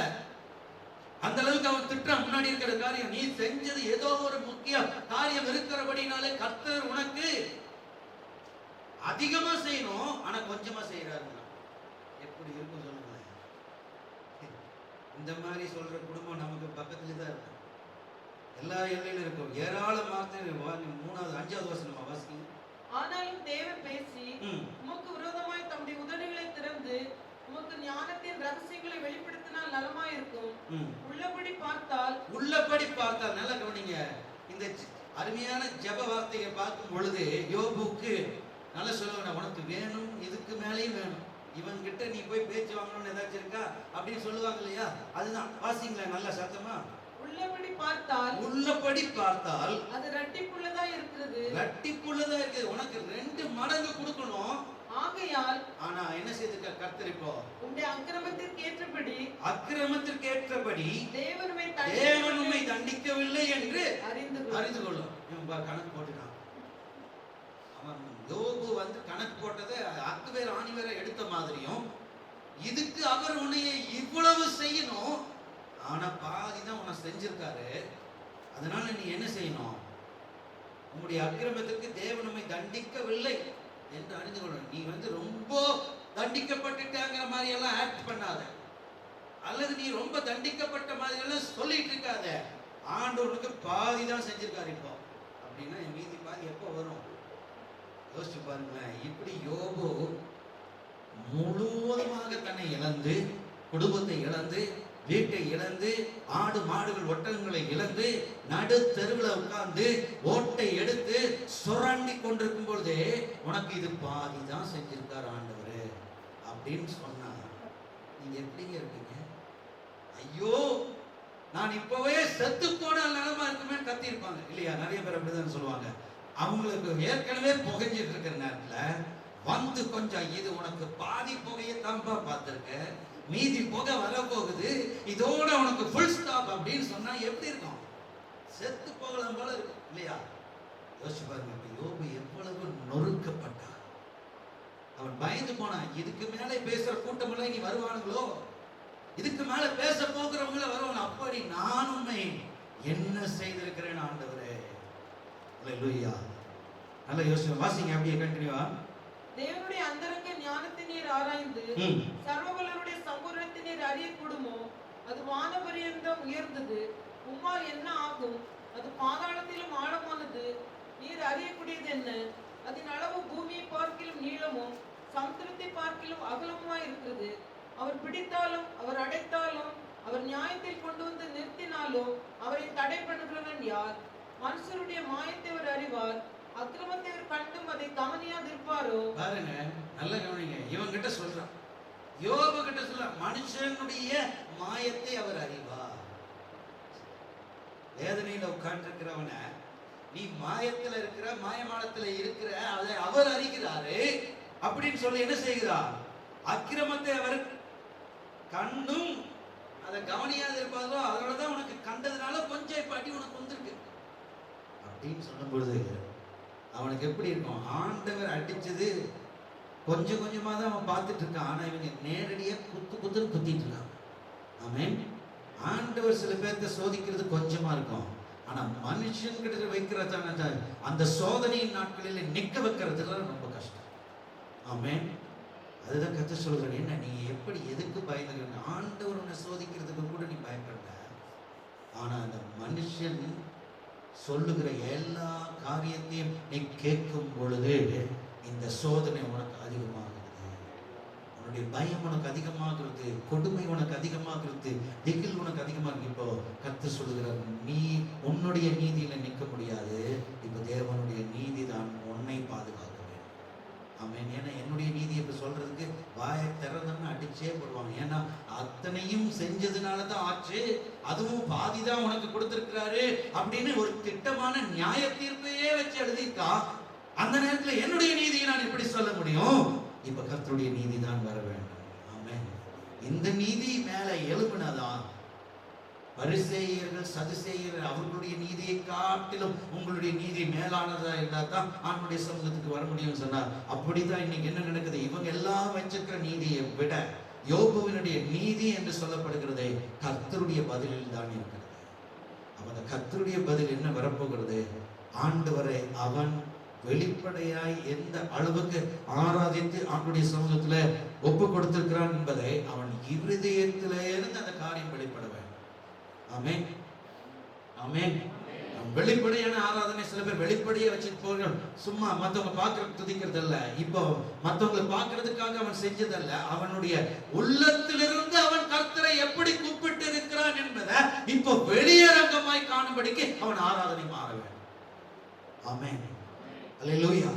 அந்த அளவுக்கு அவன் திட்டம் முன்னாடி இருக்கிற காரியம், நீ செஞ்சது ஏதோ ஒரு முக்கிய காரியம் இருக்கிறபடினாலே கர்த்தர் உனக்கு அதிகமா செய்யணும், ஆனா கொஞ்சமா செய்யறாரு. எப்படி இருக்கும் சொல்லுங்களேன்? இந்த மாதிரி சொல்ற குடும்பம் நமக்கு பக்கத்துல தான் இருக்கும். எல்லா எல்லையிலும் இருக்கும். ஏராளம் வார்த்தை 3வது 5வது வசனமா வாசிங்க. ஆனாலும் தேவன் பேசி உமக்கு விரோதமாய் தம்முடைய உதடுகளை திறந்து உமக்கு ஞானத்தின் ரகசியங்களை வெளிப்படுத்தினால் நலமாயிருக்கும். உள்ளபடி பார்த்தால் நல்லா கவனிங்க. இந்த அருமையான ஜெப வார்த்தையை பார்க்கும் பொழுது யோபுக்கு நல்லா சொல்லுவாங்க, உனக்கு வேணும், இதுக்கு மேலேயும் வேணும். இவன் கிட்ட நீ போய் பேச்சு வாங்கணும்னு ஏதாச்சும் இருக்கா அப்படின்னு சொல்லுவாங்க இல்லையா? அதுதான். வாசிங்களா நல்லா சத்தமா. உள்ளபடி பார்த்தால் அது இரட்டிப்புள்ளதா இருக்கிறது. உனக்கு 2 மடங்கு கொடுக்கணும். ஆகையால் ஆனா என்ன செய்திருக்க கர்த்தர் இப்போ உன்னுடைய அக்கிரமத்திற்கு ஏற்றபடி தேவன் உம்மை தண்டிக்கவில்லை என்று அறிந்து கொள்ளும். இவன் கணக்கு போட்டுட்டான். அவன் யோபு கணக்கு போட்டதை அக்குவேர் ஆணிவேர எடுத்த மாதிரியும் இதுக்கு அவர் உன்னைய இவ்வளவு செய்யணும், ஆனா பாதிதான் உன்னை செஞ்சிருக்காரு. அதனால நீ என்ன செய்யணும்? உன்னுடைய அக்கிரமத்துக்கு தேவன் நம்மை தண்டிக்கவில்லை என்று அறிந்து கொள்ளணும். நீ ரொம்ப தண்டிக்கப்பட்டுட்டாங்கிற மாதிரி எல்லாம் ஆக்ட் பண்ணாத, அல்லது நீ ரொம்ப தண்டிக்கப்பட்ட மாதிரி எல்லாம் சொல்லிட்டு இருக்காத. ஆண்டவனுக்கு பாதி தான் செஞ்சிருக்காரு இப்போ அப்படின்னா மீதி பாதி எப்போ வரும்? யோசிச்சு பாருங்களேன். இப்படி யோபு முழுவதுமாக தன்னை இழந்து, குடும்பத்தை இழந்து, வீட்டை இழந்து, ஆடு மாடுகள் ஒட்டகங்களை இழந்து, நடு தெருவில் உட்கார்ந்து ஓட்டை எடுத்து சுரண்டி கொண்டிருக்கும் பொழுதே உனக்கு இது பாதி தான் செஞ்சிருக்காரு ஆண்டவர் அப்படின்னு சொன்னா நீங்க எப்படிங்க இருப்பீங்க? ஐயோ நான் இப்பவே செத்து போன நிலமா இருக்குமே கத்தி இருப்பாங்க இல்லையா? நிறைய பேர் அப்படிதான் சொல்லுவாங்க. அவங்களுக்கு ஏற்கனவே புகைஞ்சிட்டு இருக்கிற நேரத்துல கொஞ்சம் இது உனக்கு பாதி புகையை தான்ப்பா பார்த்திருக்க, மீதி புகை வரப்போகுது, இதோட உனக்கு ஃபுல் ஸ்டாப் அப்படின்னு சொன்னா எப்படி இருக்கும்? செத்து போகலாம் போல இருக்கும் இல்லையா? யோசிச்சு பாருங்க. யோபு எவ்வளவு நொறுக்கப்பட்டான். அவன் பயந்து போனான். இதுக்கு மேலே பேசுற கூட்டம் எல்லாம் இனி வருவானுங்களோ, இதுக்கு மேல பேச போகிறவங்கள வருவாங்க. அப்படி நான் உண்மை என்ன செய்திருக்கிறேன் ஆண்டவரே. அல்லேலூயா. நல்ல யோசனை. வாசிங்க அப்படியே கண்டினியூவா. தேவனுடைய அந்தரங்க ஞானத்தை நீர் ஆராய்ந்து சர்வவல்லவருடைய சம்பூரணத்தை நீர் அறியக்கூடுமோ? அது வானபரியந்தம் உயர்ந்தது. உம்மால் என்ன ஆகும்? அது பாதாளத்திலும் ஆழமானது. நீர் அறியக்கூடியது என்ன? அதன் அளவு பூமியை பார்க்கிலும் நீளமும் சமுத்திரத்தை பார்க்கிலும் அகலமாய் இருக்கிறது. அவர் பிடித்தாலும் அவர் அடைத்தாலும் அவர் நியாயத்தில் கொண்டு வந்து நிறுத்தினாலும் அவரை தடை பண்ணுகிறவன் யார்? மனுஷருடைய மாயத்தை அவர் அறிவார். அக்கிரமத்தை அவர் கண்டும் அதை கவனியாதிருப்பாரோ? பாருங்க, நல்ல கவனிங்க. இவன் கிட்ட சொல்றான், யோபு கிட்ட சொல்றான், மனுஷனுடைய மாயத்தை அவர் அறிவார். வேதனையில உட்கார்ந்திருக்கிறவன நீ மாயத்துல இருக்கிற, மாயமானத்துல இருக்கிற, அதை அவர் அறிகிறாரு அப்படின்னு சொல்லி என்ன செய்கிறார்? அக்கிரமத்தை அவர் கண்டும் அதை கவனியாது இருப்பாரோ, அதனாலதான் உனக்கு கண்டதுனால கொஞ்சம் இப்ப அடி உனக்கு வந்திருக்கு அப்படின்னு சொல்லும் பொழுது அவனுக்கு எப்படி இருக்கும்? ஆண்டவர் அடிச்சது கொஞ்சம் கொஞ்சமா தான் அவன் பார்த்துட்டு இருக்கான். ஆனா இவங்க நேரடியா குத்துன்னு குத்திட்டு இருக்கான். ஆமென். ஆண்டவர் சில பேர்த்த சோதிக்கிறது கொஞ்சமா இருக்கும், ஆனா மனுஷன் கிட்ட வைக்கிறதான அந்த சோதனையின் நாட்களில் நிக்க வைக்கிறதுல ரொம்ப கஷ்டம். ஆமென். அதுதான் கர்த்தர் சொல்றேன். என்ன நீ எப்படி எதுக்கு பயந்துக்கிற? ஆண்டவர் உன்னை சோதிக்கிறதுக்கு கூட நீ பயப்பட, ஆனா அந்த மனுஷன் சொல்லுகிற எல்லா காரியத்தையும் நீ கேட்கும் பொழுது இந்த சோதனை உனக்கு அதிகமாகிறது, உன்னுடைய பயம் உனக்கு அதிகமாகிறது, கொடுமை உனக்கு அதிகமாகிறது, திகில் உனக்கு அதிகமாக. இப்போ கர்த்தர் சொல்லுகிறார், நீ உன்னுடைய நீதியில நிற்க முடியாது. இப்போ தேவனுடைய நீதி தான் உன்னை பாதுகாக்க வேண்டும். ஆமென். ஏன்னா என்னுடைய நீதி இப்ப சொல்றதுக்கு வாயை திறந்தோம்னு அடிச்சே போடுவாங்க. ஏன்னா அத்தனையும் செஞ்சதுனால தான் ஆச்சு, அதுவும் பாதிதான் உனக்கு கொடுத்திருக்கிறாரு அப்படின்னு ஒரு திட்டமான நியாய தீர்ப்பையே வச்சு எழுதியிருக்கா. அந்த நேரத்துல என்னுடைய நீதியை நான் எப்படி சொல்ல முடியும்? இப்ப கர்த்தருடைய நீதி தான் வர வேண்டும். ஆமென். இந்த நீதி மேல எழுப்பினாதான் பரிசேயர்கள் சதுசேயர்கள் அவர்களுடைய நீதியை காட்டிலும் உங்களுடைய நீதி மேலானதா இருந்தா தான் ஆண்டுடைய சமூகத்துக்கு வர முடியும் சொன்னார். அப்படிதான் இன்னைக்கு என்ன நடக்குது? இவங்க எல்லாம் வச்சிருக்கிற நீதியை விட யோபுவினுடைய நீதி என்று சொல்லப்படுகிறதே கர்த்தருடைய பதிலில் தான் இருக்கிறது. அவன் கர்த்தருடைய பதில் என்ன வரப்போகிறது? ஆண்டவரை அவன் வெளிப்படையாய் எந்த அளவுக்கு ஆராதித்து ஆண்டுடைய சமூகத்துல ஒப்பு கொடுத்திருக்கிறான் என்பதை அவன் இருதயத்திலே இருந்து அந்த காரியம் வெளிப்பட வேண்டும். ஆமென். ஆமென். வெளிப்படையான ஆராதனை சில பேர் வெளிப்படையே வச்சுட்டு போகிறான். சும்மா மற்றவங்க பார்க்கறது துதிக்கிறது அல்ல, இப்போ மற்றவங்களை பார்க்கறதுக்காக அவன் செஞ்சதல்ல, அவனுடைய உள்ளத்திலிருந்து அவன் கர்த்தரை எப்படி கூப்பிட்டு இருக்கிறான் என்பதை இப்போ வெளியரங்கமாய் காணும்படிக்கு அவன் ஆராதனை மாற வேண்டும். ஆமென். அல்லேலூயா.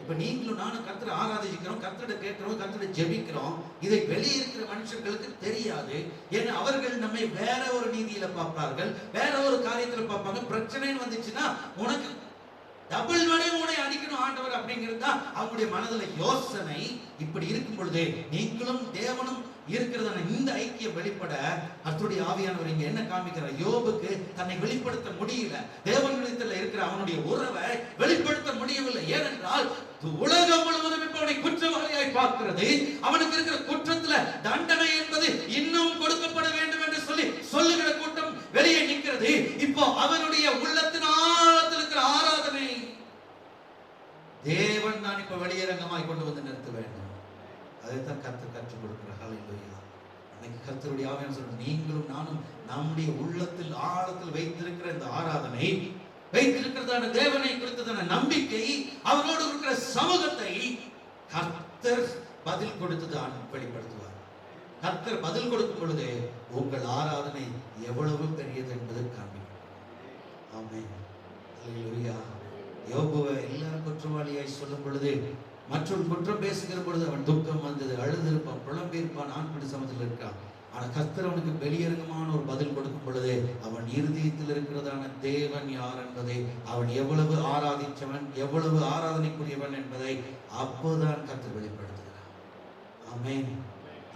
இப்ப நீங்களும் நானும் கர்த்தரை ஆராதிக்கிறோம், கர்த்தரை கேட்கிறோம், கர்த்தரை ஜெபிக்கிறோம். இதை வெளியே இருக்கிற மனுஷர்களுக்கு தெரியாது. ஏன்னா அவர்கள் நம்மை வேற ஒரு நீதியில பார்ப்பார்கள், வேற ஒரு காரியத்துல பார்ப்பாங்க. பிரச்சனைன்னு வந்துச்சுன்னா உனக்கு டபுள் மடங்கு உன்னை அடிக்கணும் ஆண்டவர் அப்படிங்கிறது தான் அவங்களுடைய மனதுல யோசனை. இப்படி இருக்கும் பொழுது நீங்களும் தேவனும் இருக்கிறதான இந்த ஐக்கியம் வெளிப்பட கர்த்தருடைய ஆவியானவர் இங்க என்ன காமிக்கிறார்? யோபுக்கு தன்னை வெளிப்படுத்த முடியல, தேவனிடத்தில் இருக்கிற அவனுடைய உறவை வெளிப்படுத்த முடியவில்லை. ஏனென்றால் உலகம் முழுவதும் இப்ப அவனை குற்றவாளியாய் பார்க்கிறது. அவனுக்கு இருக்கிற குற்றத்துல தண்டனை என்பது இன்னும் கொடுக்கப்பட வேண்டும் என்று சொல்லுகிற கூட்டம் வெளியே நிற்கிறது. இப்போ அவனுடைய உள்ளத்தின் ஆழத்தில் இருக்கிற ஆராதனை தேவன் தான் இப்ப வெளியரங்கமாய் கொண்டு வந்து நிறுத்த வேண்டும். அதைத்தான் கர்த்தர் கற்றுக் கொடுக்கிறார். ஹல்லேலூயா. அன்னைக்கு கர்த்தருடைய ஆவியானவர் சொல்றார், நீங்களும் நானும் நம்முடைய உள்ளத்தில் ஆழத்தில் வைத்திருக்கிற இந்த ஆராதனை, வைத்திருக்கிறதான தேவனை குறித்ததான நம்பிக்கை, அவரோடு இருக்கிற சமூகத்தை கர்த்தர் பதில் கொடுத்து தான் வெளிப்படுத்துவார். கர்த்தர் பதில் கொடுக்கும் பொழுது உங்கள் ஆராதனை எவ்வளவு பெரியது என்பதை காண்பிக்கும். ஆமென். ஹல்லேலூயா. யோபுவை எல்லாரும் குற்றவாளியாய் சொல்லும் பொழுது, மற்றொரு குற்றம் பேசுகிற பொழுது அவன் துக்கம் வந்தது, அழுதிருப்பான், புலம்பியிருப்பான், ஆண்பிடி சமத்தில் இருக்கான். ஆனா கர்த்தர் அவனுக்கு வெளியரங்கமான ஒரு பதில் கொடுக்கும் பொழுது அவன் இருதயத்தில் இருக்கிறதான தேவன் யார் என்பதை, அவன் எவ்வளவு ஆராதிச்சவன், எவ்வளவு ஆராதனைக்குரியவன் என்பதை அப்போதான் கர்த்தர் வெளிப்படுத்துகிறார். ஆமென்.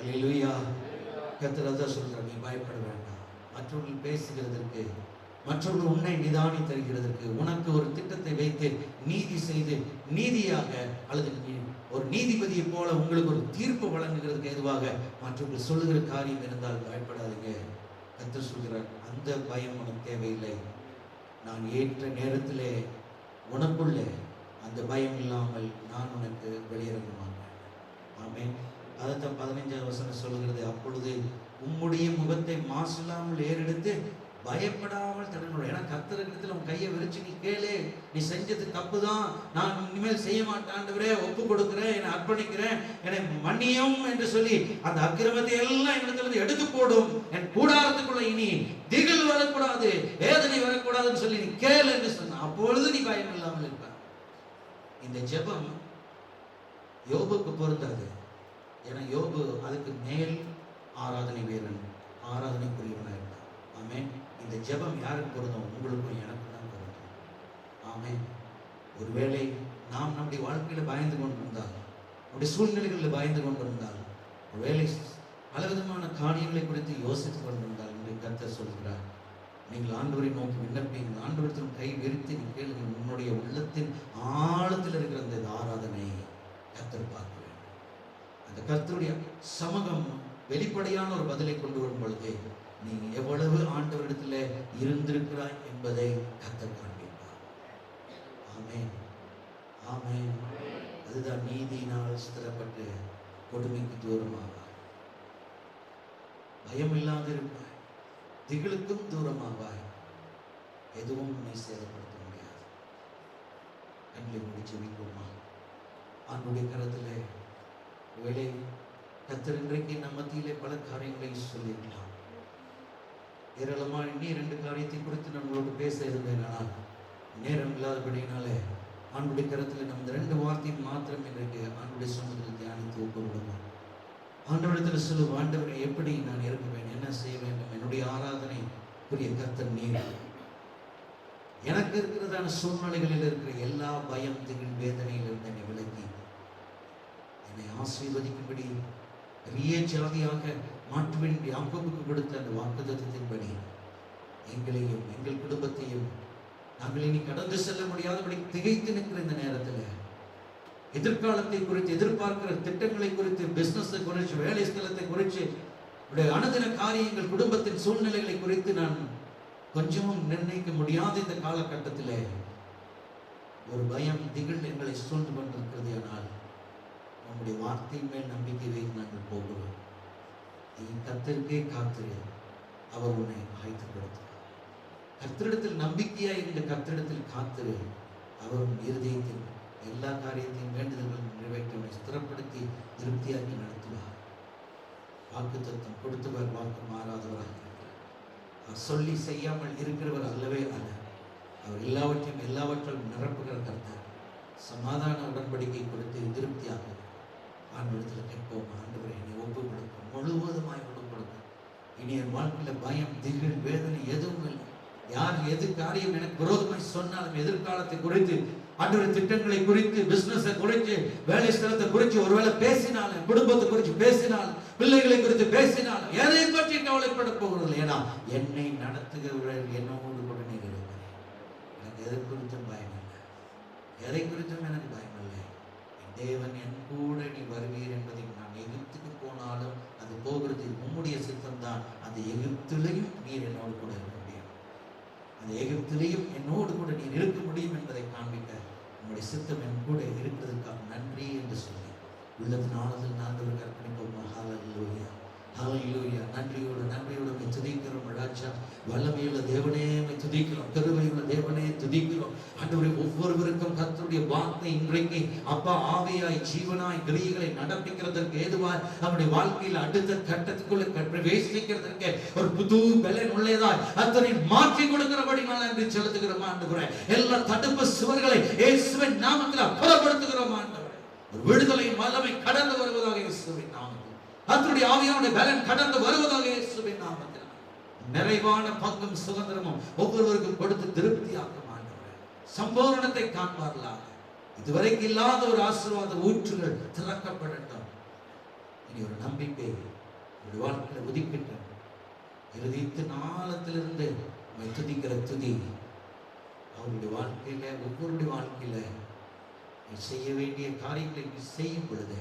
அல்லேலூயா. கர்த்தர் அதான் சொல்றார், நீ பயப்பட வேண்டாம். மற்றவர்கள் பேசுகிறதற்கு, மற்றவர்கள் உன்னை நிதானி தருகிறதற்கு, உனக்கு ஒரு திட்டத்தை வைத்து நீதி செய்து நீதியாக அல்லது ஒரு நீதிபதியை போல உங்களுக்கு ஒரு தீர்ப்பு வழங்குகிறதுக்கு எதுவாக மற்றவர்கள் சொல்லுகிற காரியம் இருந்தால் பயப்படாதீங்க. கர்த்தர் சொல்கிறார், அந்த பயம் உனக்கு தேவையில்லை. நான் ஏற்ற நேரத்திலே உனக்குள்ளே அந்த பயம் இல்லாமல் நான் உனக்கு வெளியிறங்குமாட்டேன். ஆமென். அதைத்தான் 15ஆம் வசனம் சொல்லுகிறது, அப்பொழுது உம்முடைய முகத்தை மாசில்லாமல் ஏறெடுத்து பயப்படாமல் தடங்கள். ஏன்னா கர்த்தரிடத்தில் உன் கையை விரிச்சு நீ கேளு, நீ செஞ்சது தப்பு தான், நான் இனிமேல் செய்ய மாட்டேன் ஆண்டவரே, ஒப்பு கொடுக்கிறேன், என்னை அர்ப்பணிக்கிறேன், என்னை மன்னியும் என்று சொல்லி அந்த அக்கிரமத்தை எல்லாம் என்னிடத்திலிருந்து எடுத்து போடும். என் கூடாரத்துக்குள்ள இனி திகில் வரக்கூடாது, வேதனை வரக்கூடாதுன்னு சொல்லி நீ கேளு என்று சொன்ன, அப்பொழுது நீ பயம் இல்லாமல் இருப்ப. இந்த ஜெபம் யோபுக்கு பொருந்தாது. ஏன்னா யோபு அதுக்கு மேல் ஆராதனை வீரன், ஆராதனைக்குரியவனாக இருந்தான். ஆமென். இந்த ஜெபம் யாருக்கு பொருந்தும்? உங்களுக்கும் எனக்கு தான் பொருந்தும். ஆமென். ஒருவேளை நாம் நம்முடைய வாழ்க்கையில பயந்து கொண்டிருந்தால், நம்முடைய சூழ்நிலைகளில் பயந்து கொண்டிருந்தால், ஒருவேளை பலவிதமான காரியங்களை குறித்து யோசித்துக் கொண்டிருந்தால், இன்றைய கர்த்தர் சொல்கிறார், நீங்கள் ஆண்டவரை நோக்கி விண்ணப்பிங்கள், ஆண்டவரத்தின் கை விரித்து நீ கேளுங்கள். உன்னுடைய உள்ளத்தின் ஆழத்தில் இருக்கிற அந்த ஆராதனை கர்த்தர் பார்க்க வேண்டும். அந்த கர்த்தருடைய சமூகம் வெளிப்படையான ஒரு பதிலை கொண்டு வரும் பொழுது நீ எவ்வளவு ஆண்டவரிடத்துல இருந்திருக்கிறாய் என்பதை கர்த்தர் காண்பிப்பார். ஆமென். ஆமென். அதுதான் நீதியினால் ஸ்திரப்பட்டு கொடுமைக்கு தூரமாவாய், பயம் இல்லாதிருப்பாய், திகிலுக்கும் தூரமாவாய், எதுவும் உன்னை சேதப்படுத்த முடியாது. கண்களை மூடி ஜெபிப்போமா? ஆண்டுடைய கரத்திலே வேலை கர்த்தர் இன்றைக்கு நம் மத்தியிலே பல காரியங்களை சொல்லியிருக்கலாம். ஏராளமாக இன்னி 2 காரியத்தை குறித்து நம்மளோடு பேச இருந்தேன். ஆனால் நேரம் இல்லாதபடினாலே ஆண்டுடைய கரத்தில் நம்ம இந்த 2 வார்த்தை மாத்திரம் இன்றைக்கு ஆண்டுடைய சமூகத்தில் தியானித்து ஒப்புவிடுவோம். ஆண்டவரிடத்தில் சொல்லுவோம், ஆண்டவரை எப்படி நான் இருக்க வேண்டும், என்ன செய்ய வேண்டும், என்னுடைய ஆராதனைக்குரிய கர்த்தர் நீர். எனக்கு இருக்கிறதான சூழ்நிலைகளில் இருக்கிற எல்லா பயம், திகில், வேதனையிலிருந்து என்னை விலக்கி என்னை ஆசீர்வதிக்கும்படி பெரிய ஜாதியாக மாற்றுவேன் யாக்கோபுக்கு கொடுத்த அந்த வாக்குத்தத்தத்தின்படி எங்களையும் எங்கள் குடும்பத்தையும் நாங்கள் இனி கடந்து செல்ல முடியாதபடி திகைத்து நிற்கிற இந்த நேரத்தில் எதிர்காலத்தை குறித்து, எதிர்பார்க்கிற திட்டங்களை குறித்து, பிசினஸை குறித்து, வேலை ஸ்தலத்தை குறித்து, அனுதின காரியங்கள், குடும்பத்தின் சூழ்நிலைகளை குறித்து நான் கொஞ்சமும் நிர்ணயிக்க முடியாத இந்த காலகட்டத்தில் ஒரு பயம், திகில் எங்களை சூழ்ந்து கொண்டிருக்கிறது. ஆனால் நம்முடைய வார்த்தையின் மேல் நம்பிக்கை வைத்து நாங்கள் போகிறோம். நீ கர்த்தருக்கே காத்திரு, அவர் உன்னை ஆயத்தப்படுத்துவார். கர்த்தரிடத்தில் நம்பிக்கையாய் இந்த கர்த்தரிடத்தில் காத்திரு, அவர் உன் இருதயத்தில் எல்லா காரியத்தையும் வேண்டுதல்களும் நிறைவேற்றி உன்னை ஸ்திரப்படுத்தி திருப்தியாக்கி நடத்துவார். வாக்கு தத்துவம் கொடுத்தவர் வாக்கு மாறாதவராக இருக்கிறார். அவர் சொல்லி செய்யாமல் இருக்கிறவர் அல்லவே அல்ல. அவர் எல்லாவற்றையும் எல்லாவற்றாலும் நிரப்புகிற கர்த்தர். சமாதான உடன்படிக்கை திகில், வேதனை எதுவும் இல்லை. யார் எது காரியம் எனக்கு விரோதமாய் சொன்னாலும், எதிர்காலத்தை குறித்து, ஆண்டவருடைய திட்டங்களை குறித்து, பிசினஸை குறித்து, வேலை ஸ்தலத்தை குறித்து ஒருவேளை பேசினாலும், குடும்பத்தை குறித்து பேசினாலும், பிள்ளைகளை குறித்து பேசினாலும், எதை பற்றி கவலைப்பட போகிறது? ஏன்னா என்னை நடத்துகிறவர்கள் என்னோடு கூட நீர் இருக்கிறேன். எனக்கு எதை குறித்தும் பயம் இல்லை, எதை குறித்தும் எனக்கு பயம் இல்லை. என் தேவன் என் கூட நீ வருவீர் என்பதை நான் எகிப்துக்கு போனாலும் அது போகிறது உம்முடைய சித்தம் தான். அந்த எகிப்திலையும் நீர் என்னோடு கூட இருக்க முடியும், அந்த எகிப்திலையும் என்னோடு கூட நீர் இருக்க முடியும் என்பதை காண்பிக்க உங்களுடைய சித்தம் என் கூட இருக்கிறதுக்காக நன்றி என்று சொல்லி உள்ளத்தினாலும் நான் ஒரு கற்பனைப்போம். ஹல்லேலூயா, ஹல்லேலூயா. நன்றியோடு துதிக்கிறோம் ராஜா. வல்லமையுள்ள தேவனே துதிக்கிறோம், கருணையுள்ள தேவனே துதிக்கிறோம். ஆண்டவரே, ஒவ்வொருவருக்கும் கர்த்தருடைய வார்த்தை இன்றைக்கு அப்பா ஆவியாய் ஜீவனாய் கிரியைகளை நடப்பிக்கிறதற்கு ஏதுவாய் அவருடைய வாழ்க்கையில் அடுத்த கட்டத்துக்குள்ள பிரவேசிக்கிறதற்கு ஒரு புது பலன் உள்ளதாய் அத்தனை மாற்றி கொடுக்கிறபடினால என்று செலுத்துகிறோம் ஆண்டவரே. எல்லா தடுப்பு சுவர்களை இயேசுவின் நாமத்தில் அப்புறப்படுத்துகிறோம் ஆண்டவரே. ஒரு விடுதலையின் வல்லமை கடந்து வருவதாக இயேசுவின் நாமத்தில், கர்த்தருடைய ஆவியானுடைய பலன் கடந்து வருவதாக இயேசுவின் நாமத்தில் நிறைவான பங்கும் சுதந்திரமும் ஒவ்வொருவருக்கும் கொடுத்து திருப்தியாக்கும் ஆண்டவரே. சம்பூரணத்தை காண்பார்களாக. இதுவரைக்கும் இல்லாத ஒரு ஆசீர்வாத ஊற்றுகள் திறக்கப்படட்டும். இனி ஒரு நம்பிக்கை ஒரு வாழ்க்கையில உதிக்கட்டும். இறுதித்து நாளத்திலிருந்து துதிக்கிற துதி அவருடைய வாழ்க்கையில, ஒவ்வொருடைய வாழ்க்கையில செய்ய வேண்டிய காரியங்களை செய்யும் பொழுது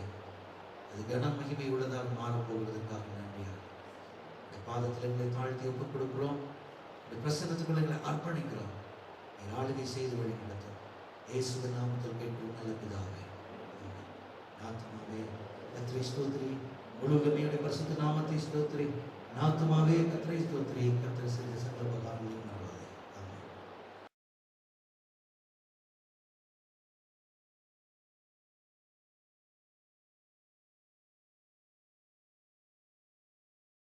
அது கன மகிமை உள்ளதாக மாறப்போவதற்காக நன்றியா பாதத்தில் எங்களை தாழ்த்தி ஒப்புக் கொடுக்கிறோம். பிரசன்னத்துக்குள்ள எங்களை அர்ப்பணிக்கிறோம். ஆளுகை செய்து வழி நடத்தும் இயேசுவின் நாமத்தில் கேட்கும் நல்ல பிதாவே. ஆத்மாவே கர்த்தரை ஸ்தோத்திரி, முழுமையுடைய பரிசுத்த நாமத்தை ஸ்தோத்திரி. ஆத்மாவே கர்த்தரை ஸ்தோத்திரி. கர்த்தர் செய்த சகல உபகாரங்களையும்